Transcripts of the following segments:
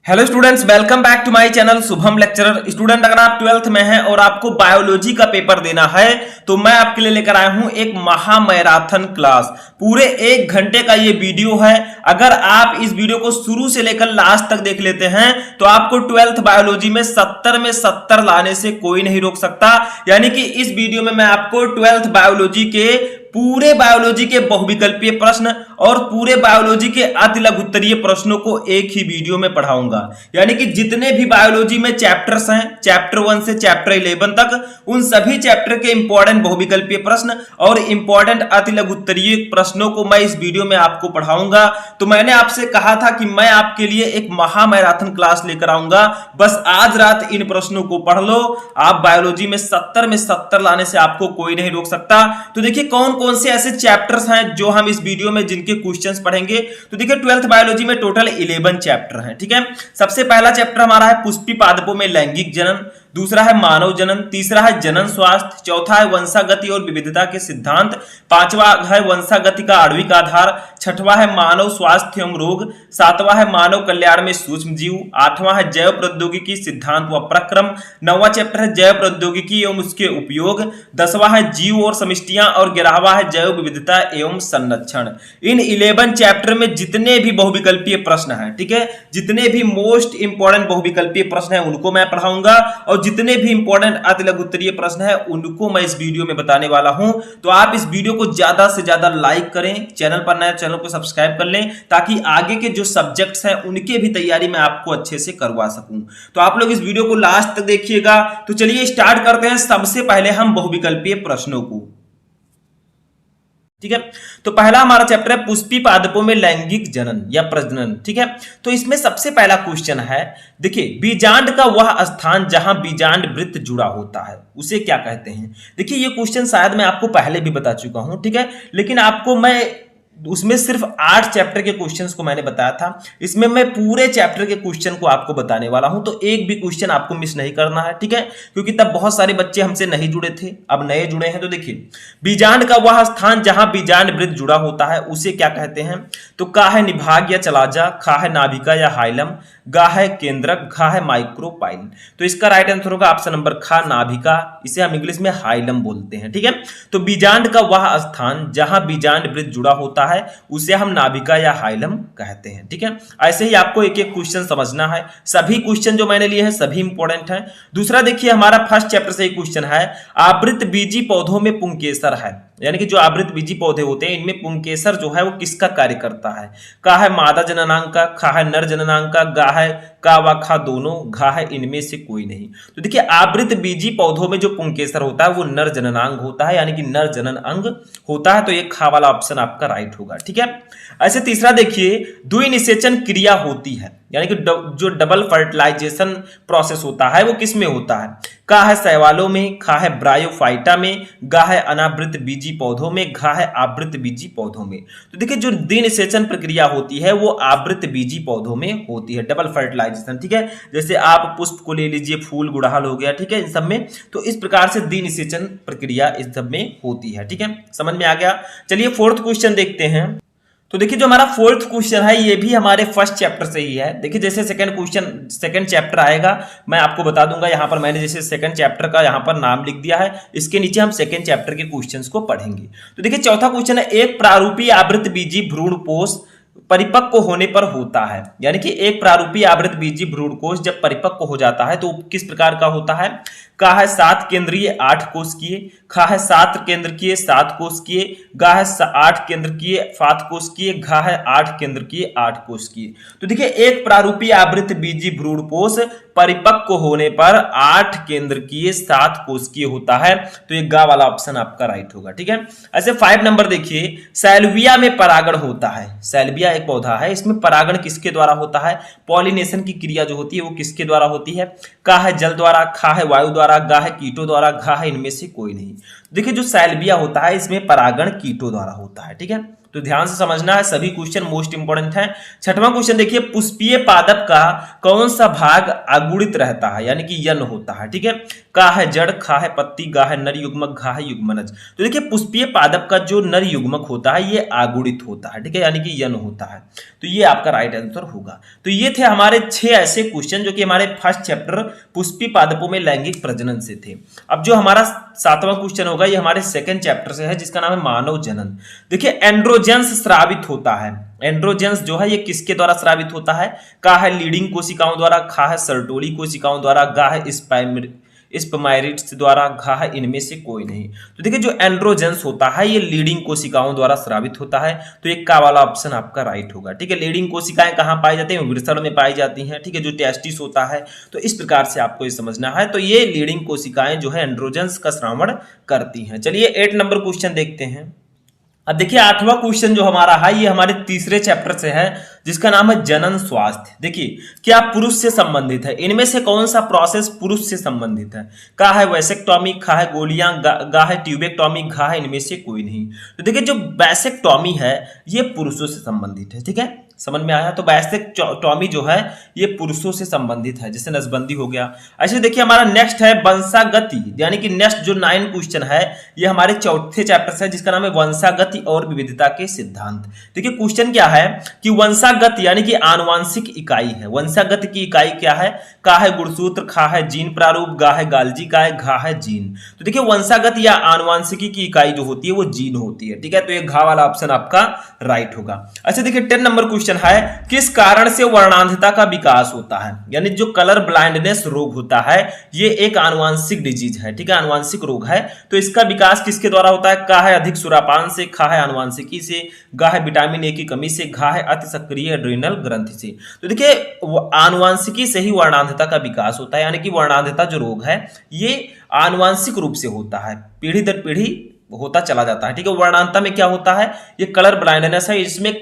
Hello students, welcome back to my channel Shubham lecturer. Student, अगर आप 12th में हैं और आपको बायोलॉजी का पेपर देना है तो मैं आपके लिए लेकर आया हूं एक महा मैराथन क्लास। पूरे 1 घंटे का ये वीडियो है। अगर आप इस वीडियो को शुरू से लेकर लास्ट तक देख लेते हैं तो आपको 12th बायोलॉजी में 70 में 70 लाने से कोई नहीं रोक सकता। यानी कि इस वीडियो में मैं आपको 12th बायोलॉजी के पूरे बायोलॉजी के बहुविकल्पीय प्रश्न और पूरे बायोलॉजी के अति लघु उत्तरीय प्रश्नों को एक ही वीडियो में पढ़ाऊंगा। यानी कि जितने भी बायोलॉजी में चैप्टर्स हैं, चैप्टर 1 से चैप्टर 11 तक, उन सभी चैप्टर के इंपॉर्टेंट बहुविकल्पीय प्रश्न और इंपॉर्टेंट अति लघु उत्तरीय प्रश्नों को मैं इस वीडियो में आपको पढ़ाऊंगा। तो मैंने आपसे कहा था कि मैं आपके लिए एक महा मैराथन क्लास लेकर आऊंगा। बस आज रात इन प्रश्नों को पढ़ लो। आप बायोलॉजी में 70 में 70 लाने से आपको कोई नहीं रोक सकता। तो देखिए कौन कौन से ऐसे चैप्टर्स हैं जो हम इस वीडियो में जिनके क्वेश्चंस पढ़ेंगे। तो देखिए 12th बायोलॉजी में टोटल 11 चैप्टर हैं। ठीक है, सबसे पहला चैप्टर हमारा है पुष्पी पादपों में लैंगिक जनन, दूसरा है मानव जनन, तीसरा है जनन स्वास्थ्य, चौथा है वंशागति और विविधता के सिद्धांत, पांचवा है वंशागति का आणविक आधार, छठवां है मानव स्वास्थ्य एवं रोग, सातवां है मानव कल्याण में सूक्ष्म जीव, आठवां है जैव प्रौद्योगिकी सिद्धांत व प्रक्रम, नौवां चैप्टर है जैव प्रौद्योगिकी एवं उसके उपयोग, 10वां है जीव और समष्टियां और 11वां है जैव विविधता एवं संरक्षण। इन 11 चैप्टर में जितने भी बहुविकल्पीय प्रश्न हैं, ठीक है, जितने भी मोस्ट इंपोर्टेंट बहुविकल्पीय प्रश्न हैं उनको मैं पढ़ाऊंगा और जितने भी इंपॉर्टेंट अति लघु उत्तरीय प्रश्न है उनको मैं इस वीडियो में बताने वाला हूं। तो आप इस वीडियो को ज्यादा से ज्यादा लाइक करें, चैनल पर नए चैनल को सब्सक्राइब कर लें ताकि आगे के जो सब्जेक्ट्स हैं उनके भी तैयारी मैं आपको अच्छे से करवा सकूं। तो आप लोग इस वीडियो को लास्ट तक देखिएगा। तो चलिए स्टार्ट करते हैं। सबसे पहले हम बहुविकल्पीय प्रश्नों को, ठीक है, तो पहला हमारा चैप्टर है पुष्पी पादपों में लैंगिक जनन या प्रजनन। ठीक है, तो इसमें सबसे पहला क्वेश्चन है, देखिए बीजांड का वह स्थान जहां बीजांड वृत्त जुड़ा होता है उसे क्या कहते हैं। देखिए ये क्वेश्चन शायद मैं आपको पहले भी बता चुका हूं, ठीक है, लेकिन आपको मैं उसमें सिर्फ 8 चैप्टर के क्वेश्चंस को मैंने बताया था। इसमें मैं पूरे चैप्टर के क्वेश्चन को आपको बताने वाला हूं, तो एक भी क्वेश्चन आपको मिस नहीं करना है, ठीक है, क्योंकि तब बहुत सारे बच्चे हमसे नहीं जुड़े थे, अब नए जुड़े हैं। तो देखिए बीजांड का वह स्थान जहां बीजांड वृत्त जुड़ा होता है उसे क्या कहते हैं। तो का है निभाग या चलाजा, खा है नाभिका या हाइलम, गा है केंद्रक, घा है माइक्रोपाइल। तो इसका राइट आंसर होगा ऑप्शन नंबर खा, नाभिका। इसे हम इंग्लिश में हाइलम बोलते हैं। ठीक है, तो बीजांड का वह स्थान जहां बीजांड वृत्त जुड़ा होता है उसे हम नाभिका या हाइलम कहते हैं। ठीक है, ऐसे ही आपको एक एक क्वेश्चन समझना है। सभी क्वेश्चन जो मैंने लिए हैं सभी इंपॉर्टेंट हैं। दूसरा देखिए हमारा फर्स्ट चैप्टर से एक क्वेश्चन है, आवृत बीजी पौधों में पुंकेसर है, यानी कि जो आवृत बीजी पौधे होते हैं इनमें पुंकेसर जो है वो किसका कार्य करता है। का है मादा जननांग का, खा है नर जननांग का, गा है का व खा दोनों, घा है इनमें से कोई नहीं। तो देखिए आवृत बीजी पौधों में जो पुंकेसर होता है वो नर जननांग होता है, यानी कि नर जनन अंग होता है। तो ये खा वाला ऑप्शन आपका राइट होगा। ठीक है, ऐसे तीसरा देखिए द्विनिषेचन क्रिया होती है, यानी कि जो डबल फर्टिलाइजेशन प्रोसेस होता है वो किस में होता है। का है शैवालों में, खा है ब्रायोफाइटा में, गा है अनावृत बीजी पौधों में, घा है आवृत बीजी पौधों में। तो देखिए जो द्विनिषेचन प्रक्रिया होती है वो आवृत बीजी पौधों में होती है, डबल फर्टिलाइजेशन। ठीक है, जैसे आप पुष्प को ले लीजिए, फूल गुड़हल हो गया, ठीक है, इन सब में तो इस प्रकार से द्विनिषेचन प्रक्रिया इस सब में होती है। ठीक है, समझ में आ गया। चलिए फोर्थ क्वेश्चन देखते हैं। तो देखिए जो हमारा फोर्थ क्वेश्चन है ये भी हमारे फर्स्ट चैप्टर से ही है। देखिए जैसे सेकंड चैप्टर आएगा मैं आपको बता दूंगा। यहां पर मैंने जैसे सेकंड चैप्टर का यहां पर नाम लिख दिया है, इसके नीचे हम सेकंड चैप्टर के क्वेश्चंस को पढ़ेंगे। तो देखिए चौथा क्वेश्चन है, एक प्रारूपी आवृत बीजी भ्रूणपोष परिपक्व होने पर होता है, यानी कि एक प्रारूपी आवृत बीजी भ्रूणकोष जब परिपक्व हो जाता है तो किस प्रकार का होता है। का है 7 केंद्रीय 8 कोशिकीय, खा है 7 केंद्रकीय 7 कोशिकीय, गा है 8 केंद्रकीय 7 कोशिकीय, घा है 8 केंद्रकीय 8 कोशिकीय। तो देखिए एक प्रारूपी आवृत बीजी भ्रूणपोष परिपक्व होने पर 8 केंद्रकीय 7 कोशिकीय होता है। तो ये गा वाला ऑप्शन आपका राइट होगा। ठीक है, ऐसे 5 नंबर देखिए, सैल्विया में परागण होता है। सैल्विया एक पौधा है, इसमें परागण किसके द्वारा होता है। पॉलिनेशन की क्रिया जो होती है वो किसके द्वारा होती है। का है जल द्वारा, खा है वायु द्वारा, गा है कीटों द्वारा, घा है इनमें से कोई नहीं। देखिए जो सैल्विया होता है इसमें परागण कीटों द्वारा होता है। ठीक है, तो ध्यान से समझना है, सभी क्वेश्चन मोस्ट इंपोर्टेंट है। छठवां क्वेश्चन देखिए, पुष्पीय पादप का कौन सा भाग अगुणित रहता है, यानी कि यन होता है। ठीक है, का है जड़, खा है पत्ती, गा है नर युग्मक, घा है युग्मनज। तो देखिए पुष्पीय पादप का जो नर युग्मक होता है ये अगुणित होता है। ठीक है, यानी कि यन होता है। तो ये आपका राइट आंसर होगा। तो ये थे हमारे 6 ऐसे क्वेश्चन जो कि हमारे फर्स्ट चैप्टर पुष्पीय पादपों में लैंगिक प्रजनन से थे। अब जो हमारा 7वां क्वेश्चन होगा ये हमारे सेकंड चैप्टर से है, जिसका नाम है मानव जनन। देखिए एंड्रोजेंस स्रावित होता है। एंड्रोजेंस जो है ये किसके द्वारा स्रावित होता है? का है लीडिंग कोशिकाओं द्वारा, खा है सर्टोली कोशिकाओं द्वारा, गा है स्पर्माइरिड्स द्वारा, घा है इनमें से कोई नहीं। तो देखिए जो एंड्रोजेंस होता है ये लीडिंग कोशिकाओं द्वारा स्रावित होता है। तो एक का वाला ऑप्शन आपका राइट होगा। ठीक है, लीडिंग कोशिकाएं कहां पाई जाती हैं? वृषण में पाई जाती हैं। ठीक है, जो टेस्टिस होता है। तो इस प्रकार से आपको ये समझना है। तो ये लीडिंग कोशिकाएं जो है एंड्रोजेंस का श्रावण करती हैं। चलिए 8 नंबर क्वेश्चन देखते हैं। अब देखिए 8वां क्वेश्चन जो हमारा है ये हमारे तीसरे चैप्टर से है, जिसका नाम है जनन स्वास्थ्य। देखिए क्या पुरुष से संबंधित है? इनमें से कौन सा प्रोसेस पुरुष से संबंधित है? का है वैसेक्टॉमी, खा है गोलियां, गा है ट्यूबेक्टॉमी, घा है इनमें से कोई नहीं। तो देखिए जो वैसेक्टॉमी है ये पुरुषों से संबंधित है। ठीक है, समझ में आया? तो वैसेक्टॉमी जो है ये पुरुषों से संबंधित है, जैसे नसबंदी हो गया। ऐसे देखिए हमारा नेक्स्ट है वंशागति, यानी कि नेक्स्ट जो 9 क्वेश्चन है ये हमारे चौथे चैप्टर से है, जिसका नाम है वंशागति और विविधता के सिद्धांत। देखिए क्वेश्चन क्या है कि वंशागति यानी कि आनुवांशिक इकाई है। वंशागति की इकाई क्या है? का है गुणसूत्र, खा है जीन प्रारूप, गा है गाल्जी का है, घा है जीन। तो देखिए वंशागति या आनुवांशिकी की इकाई जो होती है वो जीन होती है। ठीक है, तो ये घा वाला ऑप्शन आपका राइट होगा। अच्छा देखिए 10 नंबर क्वेश्चन है, किस कारण से वर्णांधता का विकास होता है? यानी जो कलर ब्लाइंडनेस रोग होता है ये एक आनुवांशिक डिजीज है। ठीक है, आनुवांशिक रोग है। तो इसका विकास किसके द्वारा होता है? का है अधिक सुरापान से, खा है आनुवांशिकी से, गा है विटामिन ए की कमी से, घा है अति सक्रिय एड्रिनल ग्रंथि से। तो देखिए आनुवांशिकी से ही वर्णांधता का विकास होता है, यानी कि वर्णांधता जो रोग है ये आनुवांशिक रूप से होता है, पीढ़ी दर पीढ़ी होता चला जाता है। ठीक है, वर्णांधता में क्या होता है? ये कलर ब्लाइंडनेस है, इसमें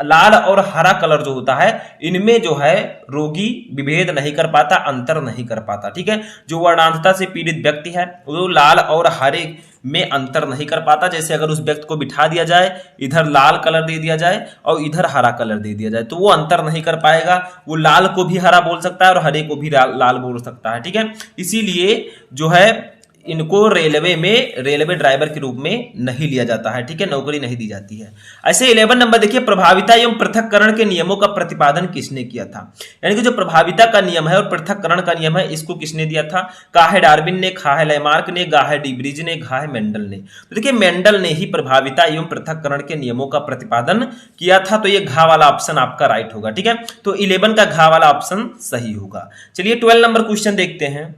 लाल और हरा कलर जो होता है इनमें जो है रोगी विभेद नहीं कर पाता, अंतर नहीं कर पाता। ठीक है, जो वर्णांधता से पीड़ित व्यक्ति है वो लाल और हरे में अंतर नहीं कर पाता। जैसे अगर उस व्यक्ति को बिठा दिया जाए, इधर लाल कलर दे दिया जाए और इधर हरा कलर दे दिया जाए, तो वो अंतर नहीं कर पाएगा। वो लाल को भी हरा बोल सकता है और हरे को भी लाल बोल सकता है। ठीक है, इसीलिए जो है इनको रेलवे ड्राइवर के रूप में नहीं लिया जाता है। ठीक है, नौकरी नहीं दी जाती है। ऐसे 11 नंबर देखिए, प्रभाविता एवं पृथक्करण के नियमों का प्रतिपादन किसने किया था? यानी कि जो प्रभाविता का नियम है और पृथक्करण का नियम है इसको किसने दिया था? का है डार्विन ने, खा है लैमार्क ने, गा है डीब्रीज ने, घा है मेंडल ने। तो देखिए मेंडल ने ही प्रभाविता एवं पृथक्करण के नियमों का प्रतिपादन किया था। तो ये घा वाला ऑप्शन आपका राइट होगा। ठीक है, तो 11 का घा वाला ऑप्शन सही होगा। चलिए 12 नंबर क्वेश्चन देखते हैं।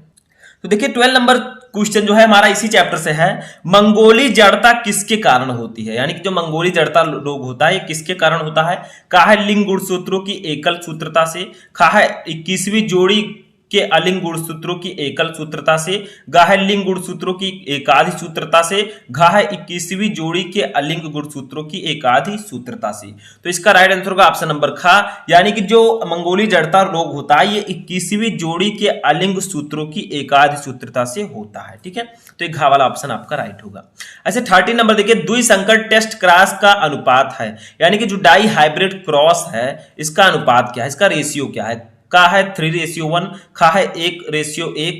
तो देखिए 12 नंबर क्वेश्चन जो है हमारा इसी चैप्टर से है, मंगोली जड़ता किसके कारण होती है? यानी कि जो मंगोली जड़ता रोग होता है ये किसके कारण होता है? का है लिंग गुणसूत्रों की एकल सूत्रता से, खा है 21वीं जोड़ी के अलिंग गुणसूत्रों की एकल सूत्रता से, गा है लिंग गुणसूत्रों की एकाधि सूत्रता से, घा है 21वीं जोड़ी के अलिंग गुणसूत्रों की एकाधि सूत्रता से। तो इसका राइट आंसर होगा ऑप्शन नंबर खा, यानी कि जो मंगोली जड़ता रोग होता है ये 21वीं जोड़ी के अलिंग सूत्रों की एकाधि सूत्रता से होता है। ठीक है, तो ये घा वाला ऑप्शन आपका राइट होगा। ऐसे 13 नंबर देखिए, द्विसंकर टेस्ट क्रॉस का अनुपात है, यानी कि जो डाई हाइब्रिड क्रॉस है इसका अनुपात क्या है, इसका रेशियो क्या है? का है 3:1, खा है 1:1,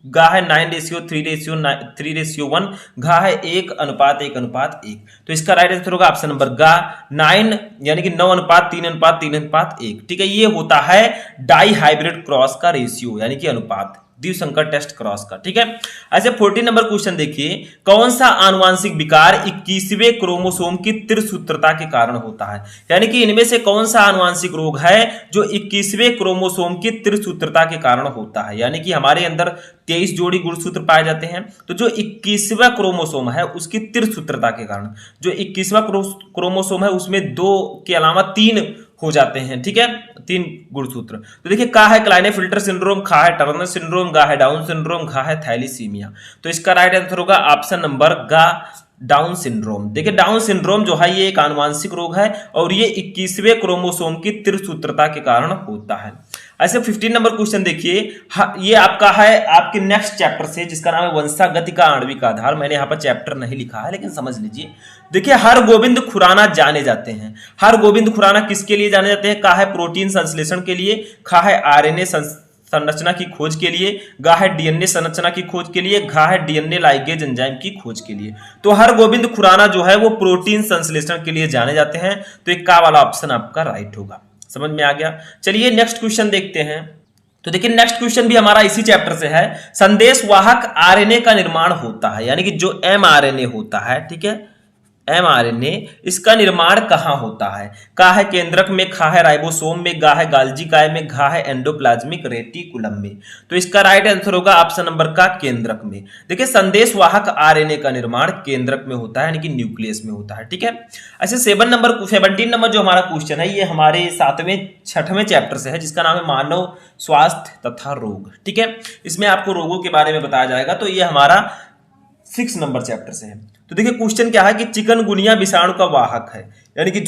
गा है 9:3:1, घा है 1:1:1। तो इसका राइट आंसर होगा ऑप्शन नंबर गा 9, यानी कि 9:3:3:1। ठीक है, ये होता है डाई हाइब्रिड क्रॉस का रेशियो, यानी कि अनुपात द्विसंकर टेस्ट क्रॉस का। ठीक है, ऐसे 14 नंबर क्वेश्चन देखिए, कौन सा आनुवांशिक विकार 21वें क्रोमोसोम की त्रिसूत्रता के कारण होता है? यानी कि इनमें से कौन सा आनुवांशिक रोग है जो 21वें क्रोमोसोम की त्रिसूत्रता के कारण होता है? यानी कि हमारे अंदर 23 जोड़ी गुणसूत्र पाए जाते हैं, तो जो 21वां क्रोमोसोम है उसकी त्रिसूत्रता के कारण, जो 21वां क्रोमोसोम है उसमें 2 के अलावा 3 हो जाते हैं। ठीक है, 3 गुणसूत्र। तो देखिए का है क्लाइनेफिल्टर सिंड्रोम, खा है टर्नर सिंड्रोम, गा है डाउन सिंड्रोम, घा है थैलीसीमिया। तो इसका राइट आंसर होगा ऑप्शन नंबर गा डाउन सिंड्रोम। देखिए डाउन सिंड्रोम जो है ये एक आनुवांशिक रोग है और ये 21वें क्रोमोसोम की त्रिसूत्रता के कारण होता है। ऐसे 15 नंबर क्वेश्चन देखिए, ये आपका है आपके नेक्स्ट चैप्टर से, जिसका नाम है वंशागति का आणविक आधार। मैंने यहाँ पर चैप्टर नहीं लिखा है, लेकिन समझ लीजिए। देखिए, हरगोविंद खुराना जाने जाते हैं। हरगोविंद खुराना किसके लिए जाने जाते हैं? का है प्रोटीन संश्लेषण के लिए, खा है आरएनए संरचना की खोज के लिए, गा है डीएनए संरचना की खोज के लिए, घा है डीएनए लाइगेज एंजाइम की खोज के लिए। तो हरगोविंद खुराना जो है वो प्रोटीन संश्लेषण के लिए जाने जाते हैं। तो एक का वाला ऑप्शन आपका राइट होगा। समझ में आ गया? चलिए नेक्स्ट क्वेश्चन देखते हैं। तो देखिए, नेक्स्ट क्वेश्चन भी हमारा इसी चैप्टर से है। संदेश वाहक आरएनए का निर्माण होता है, यानी कि जो एमआरएनए होता है, ठीक है, एमआरएनए, इसका निर्माण कहां होता है? का है केंद्रक में, खा है राइबोसोम में, गा है गाल्जी काय में, घा है एंडोप्लाज्मिक रेटिकुलम में। तो इसका राइट आंसर होगा ऑप्शन नंबर का केंद्रक में। देखिए, संदेश वाहक आरएनए का निर्माण केंद्रक में होता है, यानी कि न्यूक्लियस में होता है, ठीक है। ऐसे 17 नंबर जो हमारा क्वेश्चन है, ये हमारे 6वें चैप्टर से है, जिसका नाम है मानव स्वास्थ्य तथा रोग, ठीक है। इसमें आपको रोगों के बारे में बताया जाएगा। तो ये हमारा 6 नंबर चैप्टर से है। तो देखिए, क्वेश्चन क्या है कि चिकनगुनिया विषाणु का वाहक है, यानी कि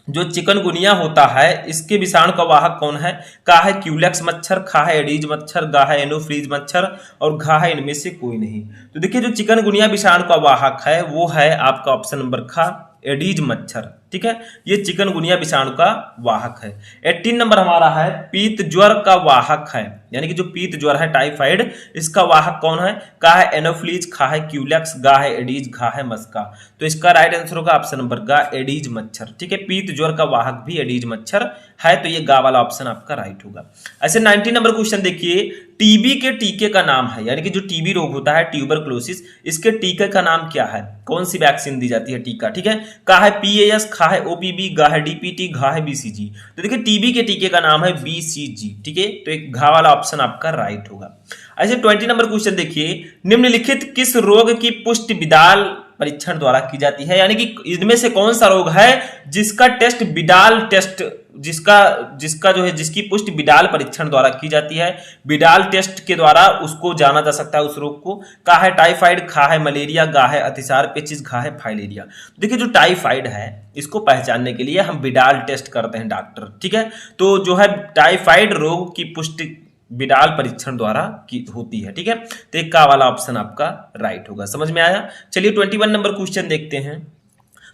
जो चिकनगुनिया होता है, इसके विषाणु का वाहक कौन है? का है क्यूलेक्स मच्छर, खा है एडीज मच्छर, गा है एनोफ्रीज मच्छर, और घा है इनमें से कोई नहीं। तो देखिए, जो चिकनगुनिया विषाणु का वाहक है वो है आपका ऑप्शन नंबर खा, एडीज मच्छर, ठीक है। ये चिकनगुनिया विषाणु का वाहक है। 18 नंबर हमारा है पीत ज्वर का वाहक है, यानी कि जो पीत ज्वर है टाइफाइड, इसका वाहक कौन है? का है एनोफ्लीज, खा है क्यूलेक्स, गा है एडीज, घा है मस्का। तो इसका राइट आंसर होगा ऑप्शन नंबर गा, एडीज मच्छर, ठीक है। पीत ज्वर का वाहक भी एडीज मच्छर है, तो ये गा वाला ऑप्शन आपका राइट होगा। ऐसे 19 नंबर क्वेश्चन देखिए, टीबी के टीके का नाम है, यानी कि जो टीबी रोग होता है ट्यूबरक्लोसिस, इसके टीके का नाम क्या है? कौन सी वैक्सीन दी जाती है टीका, ठीक है। का है पीएएस, खा है ओपीबी, गा है डीपीटी, घा है बीसीजी। तो देखिए, टीबी के टीके का नाम है बीसीजी, ठीक है। तो एक घा वाला ऑप्शन आपका राइट होगा। ऐसे 20 नंबर क्वेश्चन देखिए, निम्नलिखित किस रोग की पुष्टि बिडाल परीक्षण द्वारा की जाती है, यानी कि इनमें से कौन सा रोग है जिसका टेस्ट बिडाल टेस्ट, जिसका जो है जिसकी पुष्टि बिडाल परीक्षण द्वारा की जाती है। बिडाल टेस्ट के द्वारा उसको जाना जा सकता है, उस रोग को। का है टाइफाइड, खा है मलेरिया, गा है अतिसार पेचिश, घा है फाइलेरिया। देखिए, जो टाइफाइड है इसको पहचानने के लिए हम बिडाल टेस्ट करते हैं डॉक्टर, ठीक है। तो जो है टाइफाइड रोग की पुष्टि बिडाल परीक्षण द्वारा की होती है, ठीक है। तो एक का वाला ऑप्शन आपका राइट होगा। समझ में आया? चलिए 21 नंबर क्वेश्चन देखते हैं।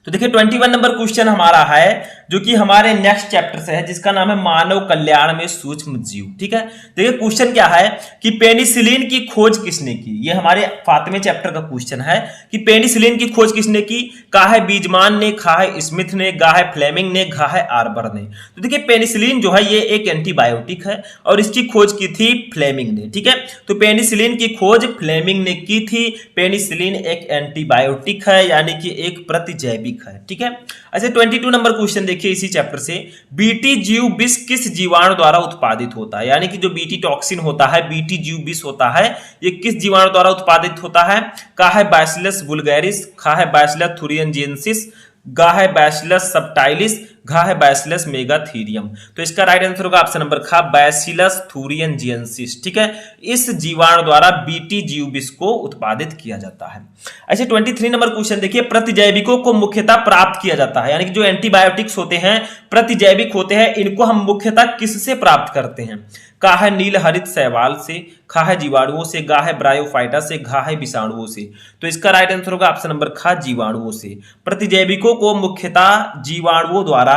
तो देखिए, 21 नंबर क्वेश्चन हमारा है जो कि हमारे नेक्स्ट चैप्टर से है, जिसका नाम है मानव कल्याण में सूक्ष्म जीव, ठीक है। देखिए, क्वेश्चन क्या है कि पेनिसिलिन की खोज किसने की? ये हमारे 5वें चैप्टर का क्वेश्चन है कि पेनिसिलिन की खोज किसने की? का है बीजमान ने, खा है स्मिथ ने, गा है फ्लेमिंग ने, घा है आर्बर ने। तो देखिए, पेनिसिलिन जो है ये एक एंटीबायोटिक है और इसकी खोज की थी फ्लेमिंग ने, ठीक है। तो पेनिसिलिन की खोज फ्लेमिंग ने की थी। पेनिसिलिन एक एंटीबायोटिक है, यानी कि एक प्रतिजैविक है, ठीक है। अच्छा, 22 नंबर क्वेश्चन देखिए इसी चैप्टर से, बीटी जीव विष किस जीवाणु द्वारा उत्पादित होता है? यानी कि जो बीटी टॉक्सिन होता है, बीटी जीव विष होता है, ये किस जीवाणु द्वारा उत्पादित होता है? का है बैसिलस वुल्गैरिस, खा है बैसिलस थुरिनजेंसिस, गा है बैसिलस सबटाइलिस, घा है बैसिलस मेगाथीरियम। तो इसका राइट आंसर होगा ऑप्शन नंबर खा, बैसिलस थुरिनजेंसिस, ठीक है। इस जीवाणु द्वारा बीटी जीव विष को उत्पादित किया जाता है। अच्छा, 23 नंबर क्वेश्चन देखिए, प्रतिजैविकों को मुख्यतः प्राप्त किया जाता है, यानी कि जो एंटीबायोटिक्स होते हैं प्रतिजैविक होते हैं, इनको हम मुख्यतः किससे प्राप्त करते हैं? का है नील हरित शैवाल से, खा है जीवाणुओं से, गा है ब्रायोफाइटा से, घा है विषाणुओं से। तो इसका राइट आंसर होगा ऑप्शन नंबर खा, जीवाणुओं से। प्रतिजैविकों को मुख्यतः जीवाणुओं द्वारा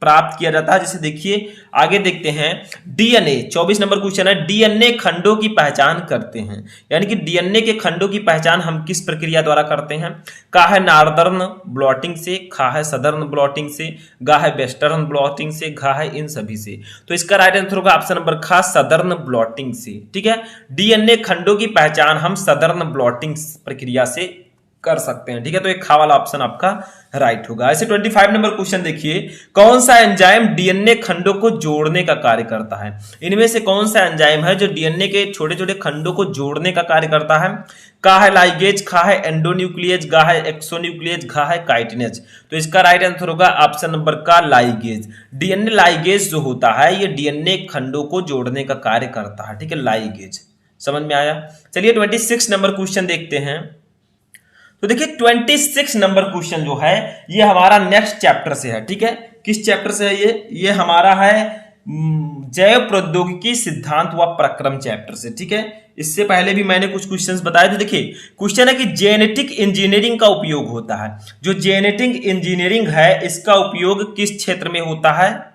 प्राप्त किया जाता है। जैसे देखिए आगे देखते हैं, डीएनए 24 नंबर क्वेश्चन है, डीएनए खंडों की पहचान करते हैं, यानी कि डीएनए के खंडों की पहचान हम किस प्रक्रिया द्वारा करते हैं? का है नॉर्दर्न ब्लॉटिंग से, खा है सदर्न ब्लॉटिंग से, गा है वेस्टर्न ब्लॉटिंग से, घा है इन सभी से। तो इसका राइट आंसर होगा ऑप्शन नंबर खा, सदर्न ब्लॉटिंग से, ठीक है। डीएनए खंडों की पहचान हम सदर्न ब्लॉटिंग प्रक्रिया से कर सकते हैं, ठीक है। तो एक खा वाला ऑप्शन आपका राइट होगा। ऐसे 25 नंबर क्वेश्चन देखिए, कौन सा एंजाइम डीएनए खंडों को जोड़ने का कार्य करता है? इनमें से कौन सा एंजाइम है जो डीएनए के छोटे छोटे खंडों को जोड़ने का कार्य करता है? का है लाइगेज, खा है एंडोन्यूक्लियेज, गा है एक्सोन्यूक्लियेज, घा है काइटिनेज। तो इसका राइट आंसर होगा ऑप्शन नंबर का लाइगेज। डीएनए लाइगेज जो होता है ये डीएनए खंडों को जोड़ने का कार्य करता है, ठीक है, लाइगेज। समझ में आया? चलिए 26 नंबर क्वेश्चन देखते हैं। तो देखिए 26 नंबर क्वेश्चन जो है ये हमारा नेक्स्ट चैप्टर से है, ठीक है। किस चैप्टर से है ये हमारा है जैव प्रौद्योगिकी सिद्धांत व प्रक्रम चैप्टर से। ठीक है, इससे पहले भी मैंने कुछ क्वेश्चंस बताए थे। देखिए क्वेश्चन है कि जेनेटिक इंजीनियरिंग का उपयोग होता है। जो जेनेटिक इंजीनियरिंग है इसका उपयोग किस क्षेत्र में होता है?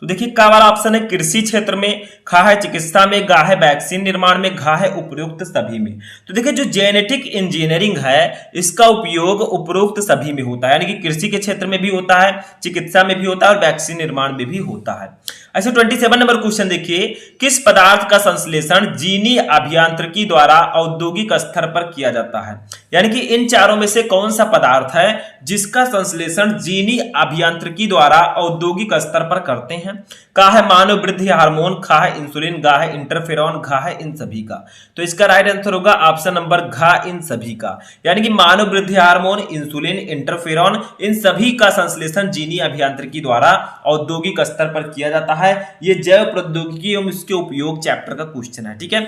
तो देखिए का वाला ऑप्शन है कृषि क्षेत्र में, खा है चिकित्सा में, गा है वैक्सीन निर्माण में, घा है उपरोक्त सभी में। तो देखिए जो जेनेटिक इंजीनियरिंग है इसका उपयोग उपरोक्त सभी में होता है, यानी कि कृषि के क्षेत्र में भी होता है, चिकित्सा में भी होता है और वैक्सीन निर्माण में भी होता है। ऐसे 27 नंबर क्वेश्चन देखिए, किस पदार्थ का संश्लेषण जीनी अभियांत्रिकी द्वारा औद्योगिक स्तर पर किया जाता है? यानी कि इन चारों में से कौन सा पदार्थ है जिसका संश्लेषण जीनी अभियांत्रिकी द्वारा औद्योगिक स्तर पर करते हैं? का है मानव वृद्धि हार्मोन, खा है इंसुलिन, गा है इंटरफेरॉन, घा है इन सभी का। तो इसका राइट आंसर होगा ऑप्शन नंबर घा, इन सभी का। यानी कि मानव वृद्धि हार्मोन, इंसुलिन, इंटरफेरॉन, इन सभी का संश्लेषण जीनी अभियांत्रिकी द्वारा औद्योगिक स्तर पर किया जाता है। ये जैव प्रौद्योगिकी एवं इसके उपयोग चैप्टर का क्वेश्चन है। ठीक है,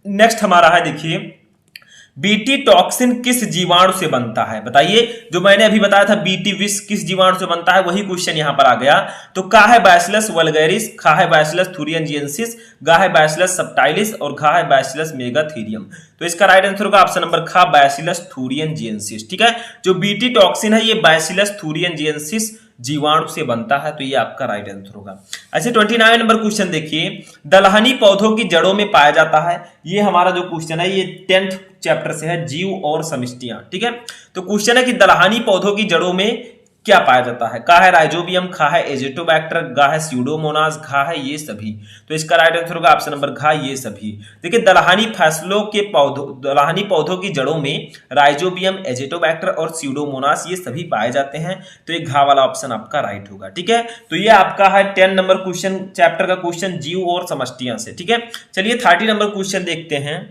नेक्स्ट हमारा है देखिए, बीटी टॉक्सिन किस जीवाणु से बनता है? बताइए, जो मैंने अभी बताया था बीटी विष किस जीवाणु से बनता है वही क्वेश्चन यहां पर आ गया। तो का है बैसिलस वल्गैरिस, खा है बैसिलस थुरिनजिएंसिस, गा है बैसिलस सबटाइलिस और घा है बैसिलस मेगाथीरियम। तो इसका राइट आंसर होगा ऑप्शन नंबर खा, बैसिलस थुरिनजिएंसिस। ठीक है, जो बीटी टॉक्सिन है ये बैसिलस थुरिनजिएंसिस जीवाणु से बनता है, तो ये आपका राइट आंसर होगा। ऐसे 29 नंबर क्वेश्चन देखिए, दलहनी पौधों की जड़ों में पाया जाता है। ये हमारा जो क्वेश्चन है ये 10th चैप्टर से है, जीव और समष्टियां। ठीक है, तो क्वेश्चन है कि दलहनी पौधों की जड़ों में क्या पाया जाता है? का है राइजोबियम, खा है एजेटोबैक्टर, गा है स्यूडोमोनास, घा है ये सभी। तो इसका राइट आंसर होगा ऑप्शन नंबर घा, ये सभी। देखिए दलहनी फसलों के पौधों, दलहनी पौधों की जड़ों में राइजोबियम, एजेटोबैक्टर और स्यूडोमोनास ये सभी पाए जाते हैं। तो ये घा वाला ऑप्शन आपका राइट होगा। ठीक है, तो ये आपका है 10 नंबर क्वेश्चन, चैप्टर का क्वेश्चन जीव और समष्टियां से। ठीक है, चलिए 30 नंबर क्वेश्चन देखते हैं।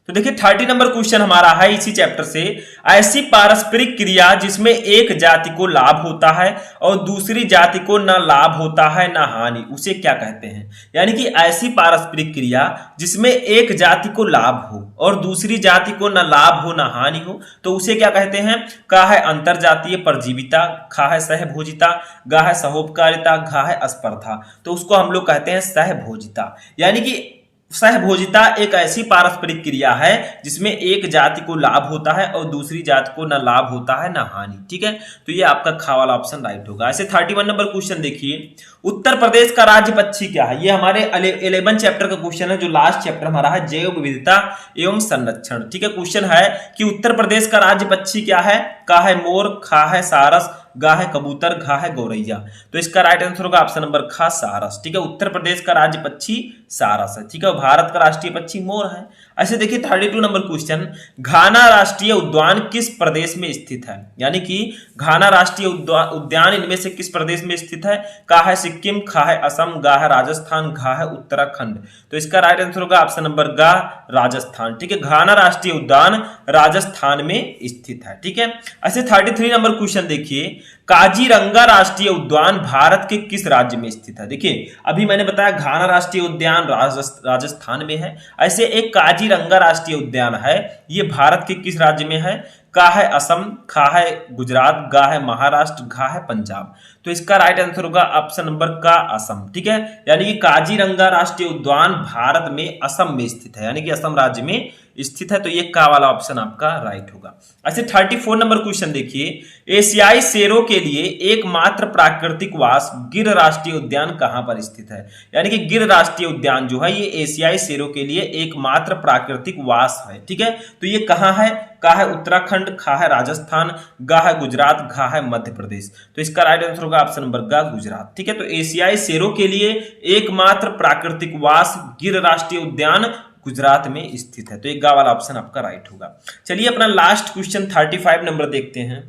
तो देखिए 30 नंबर क्वेश्चन हमारा है इसी चैप्टर से, ऐसी पारस्परिक क्रिया जिसमें एक जाति को लाभ होता है और दूसरी जाति को न लाभ होता है न हानि, उसे क्या कहते हैं? यानी कि ऐसी पारस्परिक क्रिया जिसमें एक जाति को लाभ हो और दूसरी जाति को न लाभ हो न हानि हो, तो उसे क्या कहते हैं? का है अंतरजातीय परजीविता, खा है सहभोजिता, गा है सहोपकारिता, घा है स्पर्धा। तो उसको हम लोग कहते हैं सहभोजिता। यानी कि सहभोजिता एक ऐसी पारस्परिक क्रिया है जिसमें एक जाति को लाभ होता है और दूसरी जाति को न लाभ होता है न हानि। ठीक है, तो ये आपका खा वाला ऑप्शन राइट होगा। ऐसे 31 नंबर क्वेश्चन देखिए, उत्तर प्रदेश का राज्य पक्षी क्या है? ये हमारे 11 चैप्टर का क्वेश्चन है, जो लास्ट चैप्टर हमारा है जैव विविधता एवं संरक्षण। ठीक है, क्वेश्चन है कि उत्तर प्रदेश का राज्य पक्षी क्या है? का है मोर, खा है सारस, गा है कबूतर, घा है गौरैया। तो इसका राइट आंसर होगा ऑप्शन नंबर खा, सारस। ठीक है, उत्तर प्रदेश का राज्य पक्षी सारस है। ठीक है, भारत का राष्ट्रीय पक्षी मोर है। ऐसे देखिए 32 नंबर क्वेश्चन, घाना राष्ट्रीय उद्यान किस प्रदेश में स्थित है? यानी कि घाना राष्ट्रीय उद्यान इनमें से किस प्रदेश में स्थित है? का है सिक्किम, खा है असम, गा है राजस्थान, घा है उत्तराखंड। तो इसका राइट आंसर होगा ऑप्शन नंबर गा, राजस्थान। ठीक है, घाना राष्ट्रीय उद्यान राजस्थान में स्थित है। ठीक है, ऐसे 33 नंबर क्वेश्चन देखिए, काजीरंगा राष्ट्रीय उद्यान भारत के किस राज्य में स्थित है? देखिए अभी मैंने बताया घाना राष्ट्रीय उद्यान राजस्थान में है, ऐसे एक काजीरंगा राष्ट्रीय उद्यान है, ये भारत के किस राज्य में है? का है असम, खा है गुजरात, गा है महाराष्ट्र, घा है पंजाब। तो इसका राइट आंसर होगा ऑप्शन नंबर का, असम। ठीक है, यानी कि काजीरंगा राष्ट्रीय उद्यान भारत में असम में स्थित है, यानी कि असम राज्य में स्थित है। तो ये का वाला ऑप्शन आपका राइट होगा। ऐसे 34 नंबर क्वेश्चन देखिए, एशियाई शेरों के लिए एकमात्र प्राकृतिक वास गिर राष्ट्रीय उद्यान कहां पर स्थित है? यानी कि गिर राष्ट्रीय उद्यान जो है ये एशियाई शेरों के लिए एकमात्र प्राकृतिक वास है। ठीक है, तो ये कहां है? का है उत्तराखंड, खा है राजस्थान, गा है गुजरात, घा है मध्य प्रदेश। तो इसका राइट आंसर होगा ऑप्शन नंबर गा, गुजरात। ठीक है, तो एशियाई शेरों के लिए एकमात्र प्राकृतिक वास गिर राष्ट्रीय उद्यान गुजरात में स्थित है। तो एक गा वाला ऑप्शन आपका राइट होगा। चलिए अपना लास्ट क्वेश्चन 35 नंबर देखते हैं।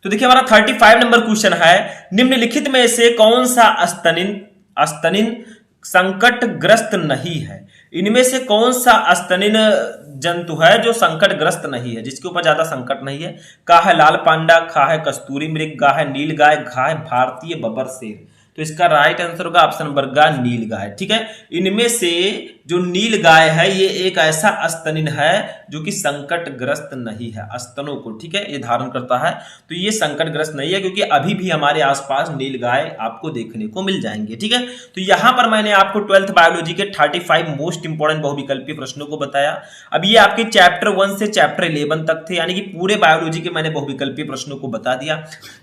तो देखिए हमारा 35 नंबर क्वेश्चन है, निम्नलिखित में से कौन सा स्तनिन संकटग्रस्त नहीं है? इनमें से कौन सा स्तनिन जंतु है जो संकटग्रस्त नहीं है, जिसके ऊपर ज्यादा संकट नहीं है? का है लाल पांडा, खा है कस्तूरी मृग, गा है नील गाय, घा है भारतीय बबर शेर। तो इसका राइट आंसर होगा ऑप्शन नंबर ग नील गाय। ठीक है, इनमें से जो नील गाय है ये एक ऐसा स्तनिन है जो कि संकटग्रस्त नहीं है, स्तनों को, ठीक है, ये धारण करता है, तो ये संकटग्रस्त नहीं है क्योंकि अभी भी हमारे आसपास नील गाय आपको देखने को मिल जाएंगे। ठीक है, तो यहां पर मैंने आपको 12th बायोलॉजी के 35 मोस्ट इंपोर्टेंट बहुविकल्पीय प्रश्नों को बताया। अब ये आपके चैप्टर 1 से चैप्टर 11 तक थे, यानी कि पूरे बायोलॉजी के मैंने बहुविकल्पीय प्रश्नों को बता दिया।